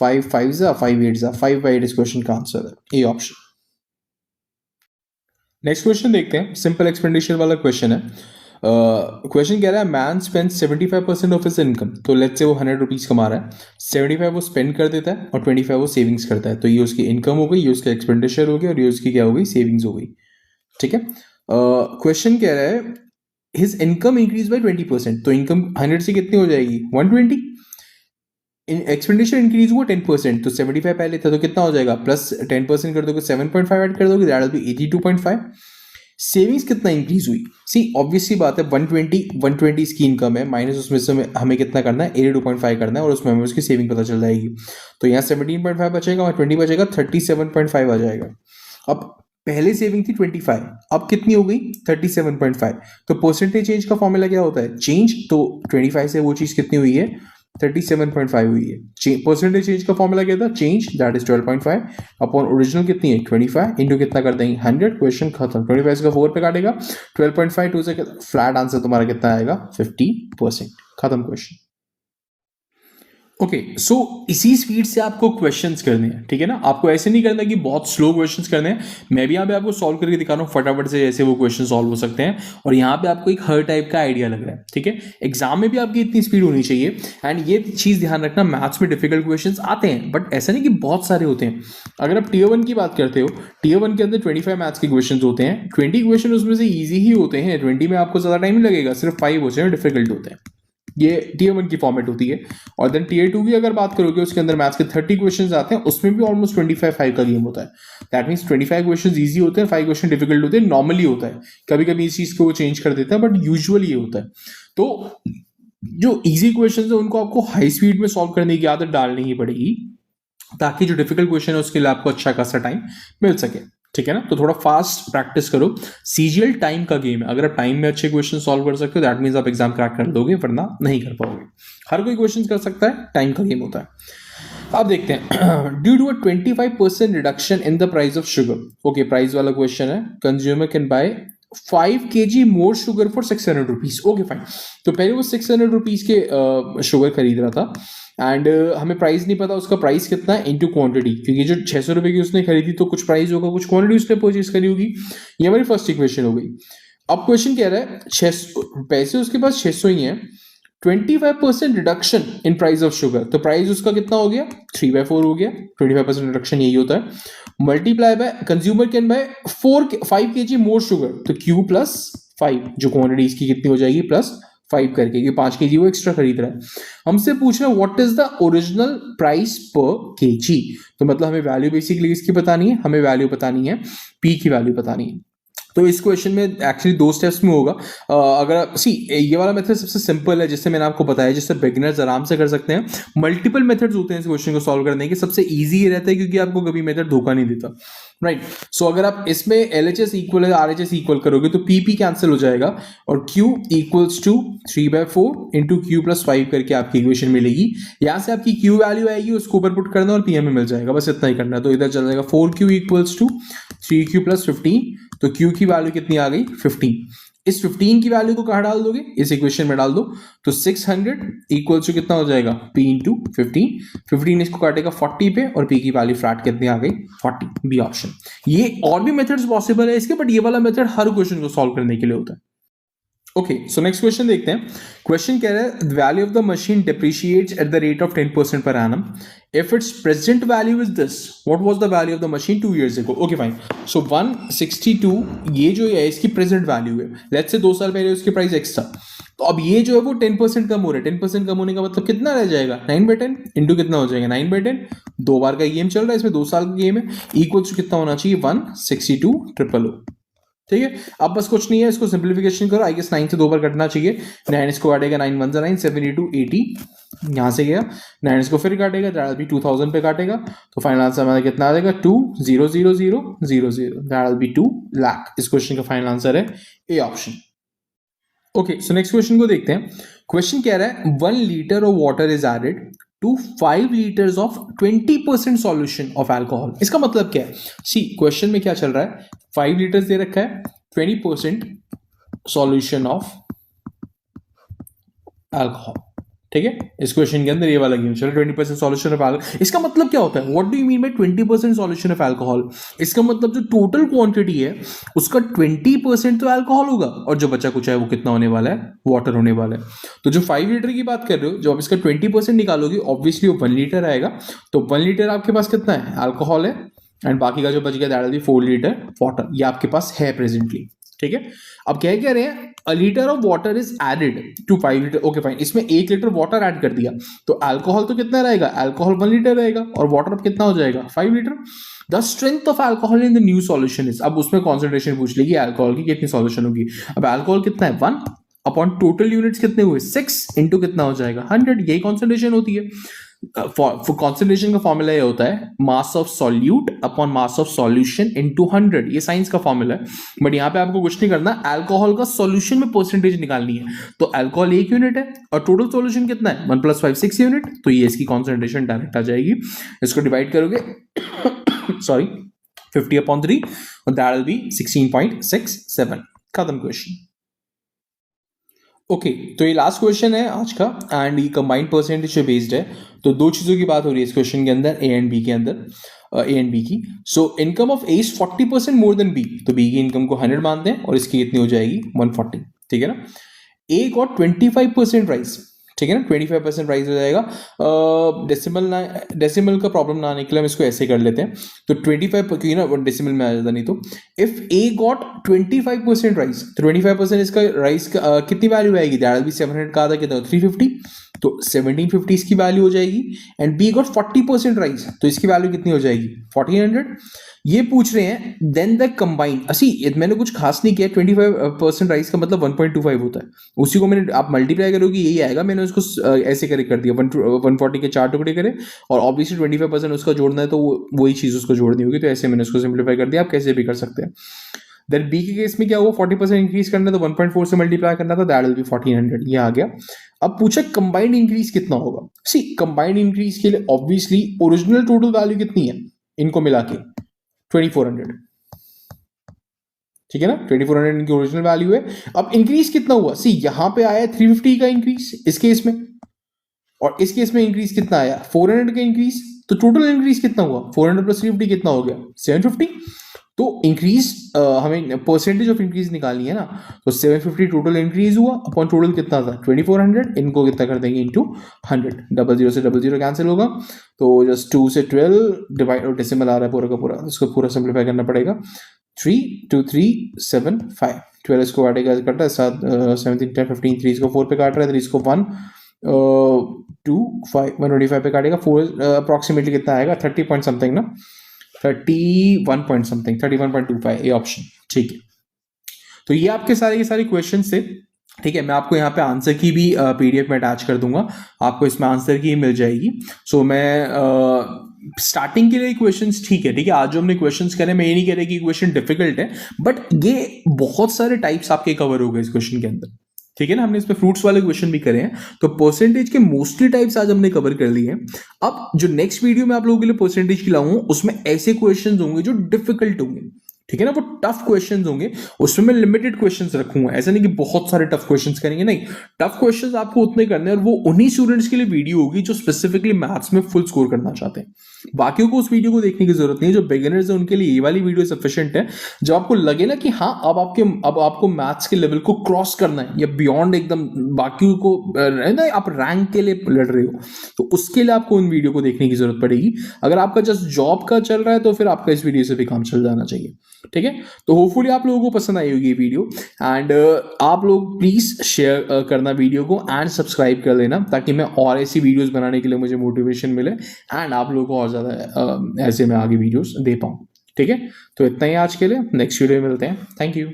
5 5 जा 5 8 जा 5 by 8 इस क्वेश्चन का आंसर है, ए ऑप्शन। नेक्स्ट क्वेश्चन देखते हैं, सिंपल एक्सपेंडिचर वाला क्वेश्चन है। क्वेश्चन कह रहा है man spend 75% of his income. तो लेट्स से वो 100 रुपीज कमा रहा है, 75 वो स्पेंड कर देता है और 25 वो सेविंग्स करता है। तो ये उसकी इनकम हो गई, ये उसका एक्सपेंडिचर हो गया और ये उसकी क्या हो गई, सेविंग्स हो गई। ठीक है, क्वेश्चन कह रहा है हिज इनकम इंक्रीज बाय 20%। तो इनकम 100 से कितनी हो जाएगी, 120। एक्सपेंडिचर इंक्रीज हुआ 10%, तो 75 पहले था तो कितना हो जाएगा, प्लस 10% कर दोगे 7.5 ऐड कर दोगे, दैट विल बी 82.5। सेविंग्स कितना इंक्रीज हुई, सी ऑब्वियसली बात है 120 इसकी इनकम है, माइनस उसमें से हमें कितना करना है, 82.5 करना है और उसमें हमें उसकी सेविंग पता चल जाएगी। तो यहाँ 17.5 बचेगा और 20 बचेगा, 37.5 आ जाएगा। अब पहले सेविंग थी 25, अब कितनी हो गई 37.5। तो परसेंटेज चेंज का फॉर्मूला क्या होता है, चेंज। तो 25 से वो चीज कितनी हुई है, 37.5 हुई है। परसेंटेज चेंज का फॉर्मूला क्या था, change, that is 12.5 upon original कितनी है 25 इंटू कितना कर देंगे 100। क्वेश्चन खत्म। 25 का 4 पे काटेगा, 12.5 2 से फ्लैट आंसर तुम्हारा कितना आएगा 50%। खत्म क्वेश्चन। ओके, सो इसी स्पीड से आपको क्वेश्चंस करने हैं, ठीक है ना। आपको ऐसे नहीं करना कि बहुत स्लो क्वेश्चंस करने हैं। मैं भी यहाँ पे आपको सॉल्व करके दिखा रहा हूँ फटाफट से, जैसे वो क्वेश्चन सॉल्व हो सकते हैं और यहाँ पे आपको एक हर टाइप का आइडिया लग रहा है, ठीक है। एग्जाम में भी आपकी इतनी स्पीड होनी चाहिए। एंड ये चीज ध्यान रखना, मैथ्स में डिफिकल्ट क्वेश्चन आते हैं बट ऐसा नहीं कि बहुत सारे होते हैं। अगर आप टीयर 1 की बात करते हो, टीयर 1 के अंदर 25 मैथ्स के क्वेश्चन होते हैं, 20 क्वेश्चन उसमें से ईजी ही होते हैं, 20 में आपको ज्यादा टाइम नहीं लगेगा, सिर्फ 5 होते हैं डिफिकल्ट होते हैं। ये टीयर 1 की फॉर्मेट होती है। और देन टीयर 2 की अगर बात करोगे, उसके अंदर मैथ्स के 30 क्वेश्चंस आते हैं, उसमें भी ऑलमोस्ट 25 का गेम होता है। दैट मींस 25 क्वेश्चंस इजी होते हैं, 5 क्वेश्चन डिफिकल्ट होते हैं। नॉर्मली होता है, कभी कभी इस चीज को वो चेंज कर देता है बट यूजुअली ये होता है। तो जो इजी क्वेश्चन है उनको आपको हाई स्पीड में सॉल्व करने की आदत डालनी ही पड़ेगी, ताकि जो डिफिकल्ट क्वेश्चन है उसके लिए आपको अच्छा खासा टाइम मिल सके, ठीक है ना। तो थोड़ा फास्ट प्रैक्टिस करो। सीजीएल टाइम का गेम है, अगर आप टाइम में अच्छे क्वेश्चन सॉल्व कर सकते हो दैट मींस आप एग्जाम क्रैक कर दोगे, वरना नहीं कर पाओगे। हर कोई क्वेश्चन कर सकता है, टाइम का गेम होता है। अब देखते हैं, due to a 25% reduction in the price of sugar. Okay, price वाला क्वेश्चन है, consumer can buy 5 kg more sugar for 600 rupees. Okay fine. तो पहले वो 600 रुपीज के शुगर खरीद रहा था एंड हमें प्राइस नहीं पता उसका प्राइस कितना है इनटू क्वांटिटी, क्योंकि जो 600 रुपए की उसने खरीदी तो कुछ प्राइस होगा, कुछ क्वांटिटी उसने परचेज करी होगी। ये हमारी फर्स्ट इक्वेशन हो गई। अब क्वेश्चन कह रहा है 600 पैसे उसके पास 600 ही है, 25% reduction in price of sugar. तो प्राइस उसका कितना हो गया 3/4 हो गया। 25% रिडक्शन यही होता है। Multiply by consumer can buy 5 kg more sugar, तो Q प्लस 5 जो क्वांटिटी इसकी कितनी हो जाएगी प्लस 5 करके, क्योंकि 5 kg वो एक्स्ट्रा खरीद रहा है। हमसे पूछ रहा है what is the original price पर kg। तो मतलब हमें वैल्यू बेसिकली इसकी बतानी है, हमें वैल्यू बतानी है, P की वैल्यू बतानी है। तो इस क्वेश्चन में एक्चुअली 2 स्टेप्स में होगा। अगर ये वाला मेथड सबसे सिंपल है, जिससे मैंने आपको बताया, जिससे बिगिनर्स आराम से कर सकते हैं। मल्टीपल मेथड्स होते हैं इस क्वेश्चन को सॉल्व करने के, सबसे इजी ये रहता है क्योंकि आपको कभी मेथड धोखा नहीं देता, राइट। सो अगर आप इसमें LHS इक्वल है RHS इक्वल करोगे तो PP कैंसिल हो जाएगा और Q equals to 3/4 into Q plus 5 करके आपकी इक्वेशन मिलेगी। यहां से आपकी Q वैल्यू आएगी, उसको ऊपर पुट करना और PM में मिल जाएगा, बस इतना ही करना है। तो इधर चल जाएगा 4Q equals to 3Q plus 15। तो Q की वैल्यू कितनी आ गई 15। इस 15 की वैल्यू को कहां डाल दोगे, इस इक्वेशन में डाल दो। तो 600 इक्वल्स टू कितना हो जाएगा P इंटू 15 इसको काटेगा 40 पे और P की वैल्यू फ्लैट कितनी आ गई 40, बी ऑप्शन। ये और भी मेथड्स पॉसिबल है इसके, बट ये वाला मेथड हर क्वेश्चन को सॉल्व करने के लिए होता है। ओके, सो नेक्स्ट क्वेश्चन देखते हैं। क्वेश्चन कह रहा है value of the machine depreciates at the rate of 10% per annum if it's present value is this, what was the value of the machine 2 years ago। Okay fine. So 162 ये जो है इसकी present value है। Let's say 2 साल पहले उसकी price x था, तो अब ये जो है वो 10% कम हो रहा है। 10% कम होने का मतलब कितना रह जाएगा 9/10 इंटू कितना हो जाएगा 9/10। 2 बार का गेम चल रहा है, इसमें 2 साल का गेम है। इक्वल टू कितना होना चाहिए 162,000, ठीक है। अब बस कुछ नहीं है, इसको सिंप्लीफिकेशन करो। आई गेस 9 से 2 बार कटना चाहिए। 9 इसको काटेगा 9 1 9 72 80 यहां से गया। 9 इसको फिर काटेगा, दैट विल बी 2000 पे काटेगा। तो फाइनल आंसर हमारा कितना आ जाएगा 200000, दैट विल बी 2 लाख। इस क्वेश्चन का फाइनल आंसर है A option. Okay, so next question को देखते हैं। क्वेश्चन कह रहा है 1 litre of water is added to 5 liters of 20% solution of alcohol. इसका मतलब क्या है, सी क्वेश्चन में क्या चल रहा है, 5 लीटर्स दे रखा है, 20% सॉल्यूशन ऑफ अल्कोहल, ठीक है, इस क्वेश्चन के अंदर ये वाला गिवन। चलो 20% सॉल्यूशन ऑफ अल्कोहल, इसका मतलब क्या होता है, what do you mean by 20% solution of alcohol? इसका मतलब जो टोटल क्वांटिटी है उसका 20% तो अल्कोहल होगा, और जो बचा कुछ है वो कितना होने वाला है, वाटर होने वाला है। तो जो 5 लीटर की बात कर रहे हो, जब आप इसका 20% निकालोगे ऑब्वियसली वो 1 लीटर आएगा। तो 1 लीटर आपके पास कितना है, अल्कोहल है, एंड बाकी का जो बच गया that will B 4 litre water. ये आपके पास है प्रेजेंटली, ठीक है। अब क्या रहे हैं, a litre of water is added to 5 litre. Okay fine, इसमें 1 लीटर वाटर ऐड कर दिया, तो अल्कोहल तो कितना रहेगा, अल्कोहल 1 लीटर रहेगा, और वाटर अब कितना हो जाएगा, 5 litre. The strength of alcohol in the new solution is, अब उसमें कॉन्सेंट्रेशन पूछ लेगी अल्कोहल की कितनी सॉल्यूशन होगी। अब अल्कोहल कितना है 1 अपॉन टोटल यूनिट्स कितने हुए 6 इंटू कितना हो जाएगा 100, यही कॉन्सेंट्रेशन होती है। कॉन्सेंट्रेशन का फॉर्मूला ये होता है mass of solute upon mass of solution into 100, ये साइंस का फॉर्मूला है। बट यहाँ पे आपको कुछ नहीं करना, अल्कोहल का सॉल्यूशन में परसेंटेज निकालनी है। तो अल्कोहल 1 यूनिट है और टोटल सॉल्यूशन कितना है 1 + 5 6 यूनिट, तो ये इसकी कॉन्सेंट्रेशन डायरेक्ट आ जाएगी। इसको डिवाइड करोगे सॉरी 50/3 और दैट विल बी 16.67। खत्म क्वेश्चन। ओके तो ये लास्ट क्वेश्चन है आज का, एंड ये कंबाइंड परसेंटेज पे बेस्ड है। तो दो चीज़ों की बात हो रही है इस क्वेश्चन के अंदर, ए एंड बी के अंदर, ए एंड बी की। So income of A is 40% more than B, तो बी की इनकम को 100 मानते हैं और इसकी कितनी हो जाएगी 140, ठीक है ना। ए गॉट 25% राइज, ठीक है ना, 25% राइज हो जाएगा। डेसिमल का प्रॉब्लम ना आने के लिए हम इसको ऐसे कर लेते हैं, तो 25 क्योंकि ना डेसिमल में आ जाता नहीं। तो इफ ए गॉट 25% राइज, तो 25% इसका राइज कितनी वैल्यू आएगी, दैट विल बी 700 का आधा कितना 350, तो 1750 इसकी वैल्यू हो जाएगी। एंड बी गॉट 40% राइज, तो इसकी वैल्यू कितनी हो जाएगी 1400। ये पूछ रहे हैं देन द कंबाइंड, असी मैंने कुछ खास नहीं किया, 25% राइज का मतलब 1.25 होता है, उसी को मैंने आप मल्टीप्लाई करोगे यही आएगा। मैंने उसको ऐसे करे कर दिया 140 के 4 टुकड़े करे, और ऑब्वियसली 25% उसका जोड़ना है तो वही चीज़ उसको जोड़नी होगी, तो ऐसे मैंने उसको सिंप्लीफाई कर दिया। आप कैसे भी कर सकते हैं। देन बी के केस में क्या हुआ, 40% इंक्रीज करना, तो 1.4 से मल्टीप्लाई करना था, दैट विल बी 1400, ये आ गया। अब पूछा कंबाइंड इंक्रीज कितना होगा। सी कंबाइंड इंक्रीज के लिए ऑब्वियसली ओरिजिनल टोटल वैल्यू कितनी है इनको मिला के 2400, ठीक है ना, 2400 इनकी ओरिजिनल वैल्यू है। अब इंक्रीज कितना हुआ, सी यहां पे आया 350 का इंक्रीज इस केस में, और इस केस में इंक्रीज कितना आया 400 का इंक्रीज, तो टोटल इंक्रीज कितना हुआ 400 + 350 कितना हो गया 750। तो इंक्रीज हमें परसेंटेज ऑफ इंक्रीज निकालनी है ना, तो 750 टोटल इंक्रीज हुआ अपॉन टोटल कितना था 2400, इनको कितना कर देंगे इंटू 100, 00 से 00 कैंसिल होगा, तो जस्ट 2 से 12 डिवाइड, और डेसिमल आ रहा है पूरा का पूरा, इसको पूरा सिंप्लीफाई करना पड़ेगा। 32375, 12 इसको काटेगा कटा है 7 17 10 15, 3 इसको 4 पे काट रहा है, 3 इसको 1 2 5 125 पे काटेगा, 4 अप्रॉक्सीमेटली कितना आएगा 30 पॉइंट समथिंग ना, 31 पॉइंट समथिंग 31.25 ये ऑप्शन, ठीक है। तो ये आपके सारे के सारे क्वेश्चन थे, ठीक है। मैं आपको यहाँ पे आंसर की भी पीडीएफ में अटैच कर दूंगा, आपको इसमें आंसर की मिल जाएगी। सो मैं स्टार्टिंग के लिए क्वेश्चंस ठीक है, आज जो हमने क्वेश्चंस करे, मैं ये नहीं कह रहा कि क्वेश्चन डिफिकल्ट है, बट ये बहुत सारे टाइप्स आपके कवर हो गए इस क्वेश्चन के अंदर, ठीक है ना। हमने इसमें फ्रूट्स वाले क्वेश्चन भी करे हैं, तो परसेंटेज के मोस्टली टाइप्स आज हमने कवर कर लिए हैं। अब जो नेक्स्ट वीडियो में आप लोगों के लिए परसेंटेज की लाऊंगा, उसमें ऐसे क्वेश्चंस होंगे जो डिफिकल्ट होंगे, ठीक है ना, वो टफ क्वेश्चंस होंगे, उसमें मैं लिमिटेड क्वेश्चंस रखूंगा, ऐसा नहीं कि बहुत सारे टफ क्वेश्चंस करेंगे, नहीं, टफ क्वेश्चंस आपको उतने करने हैं, और वो उन्हीं स्टूडेंट्स के लिए वीडियो होगी जो स्पेसिफिकली मैथ्स में फुल स्कोर करना चाहते हैं। बाकियों को उस वीडियो को देखने की जरूरत नहीं है, जो बिगिनर्स है उनके लिए ये वाली वीडियो सफिशिएंट है। जब आपको लगे ना कि हाँ अब आपको मैथ्स के लेवल को क्रॉस करना है, या बियॉन्ड एकदम बाकियों को ना, आप रैंक के लिए लड़ रहे हो, तो उसके लिए आपको उन वीडियो को देखने की जरूरत पड़ेगी। अगर आपका जस्ट जॉब का चल रहा है तो फिर आपका इस वीडियो से भी काम चल जाना चाहिए, ठीक है। तो होपफुली आप लोगों को पसंद आई होगी ये वीडियो, एंड आप लोग प्लीज शेयर करना वीडियो को, एंड सब्सक्राइब कर लेना, ताकि मैं और ऐसी वीडियोस बनाने के लिए मुझे मोटिवेशन मिले, एंड आप लोगों को और ज्यादा ऐसे मैं आगे वीडियोस दे पाऊँ, ठीक है। तो इतना ही आज के लिए, नेक्स्ट वीडियो में मिलते हैं, थैंक यू।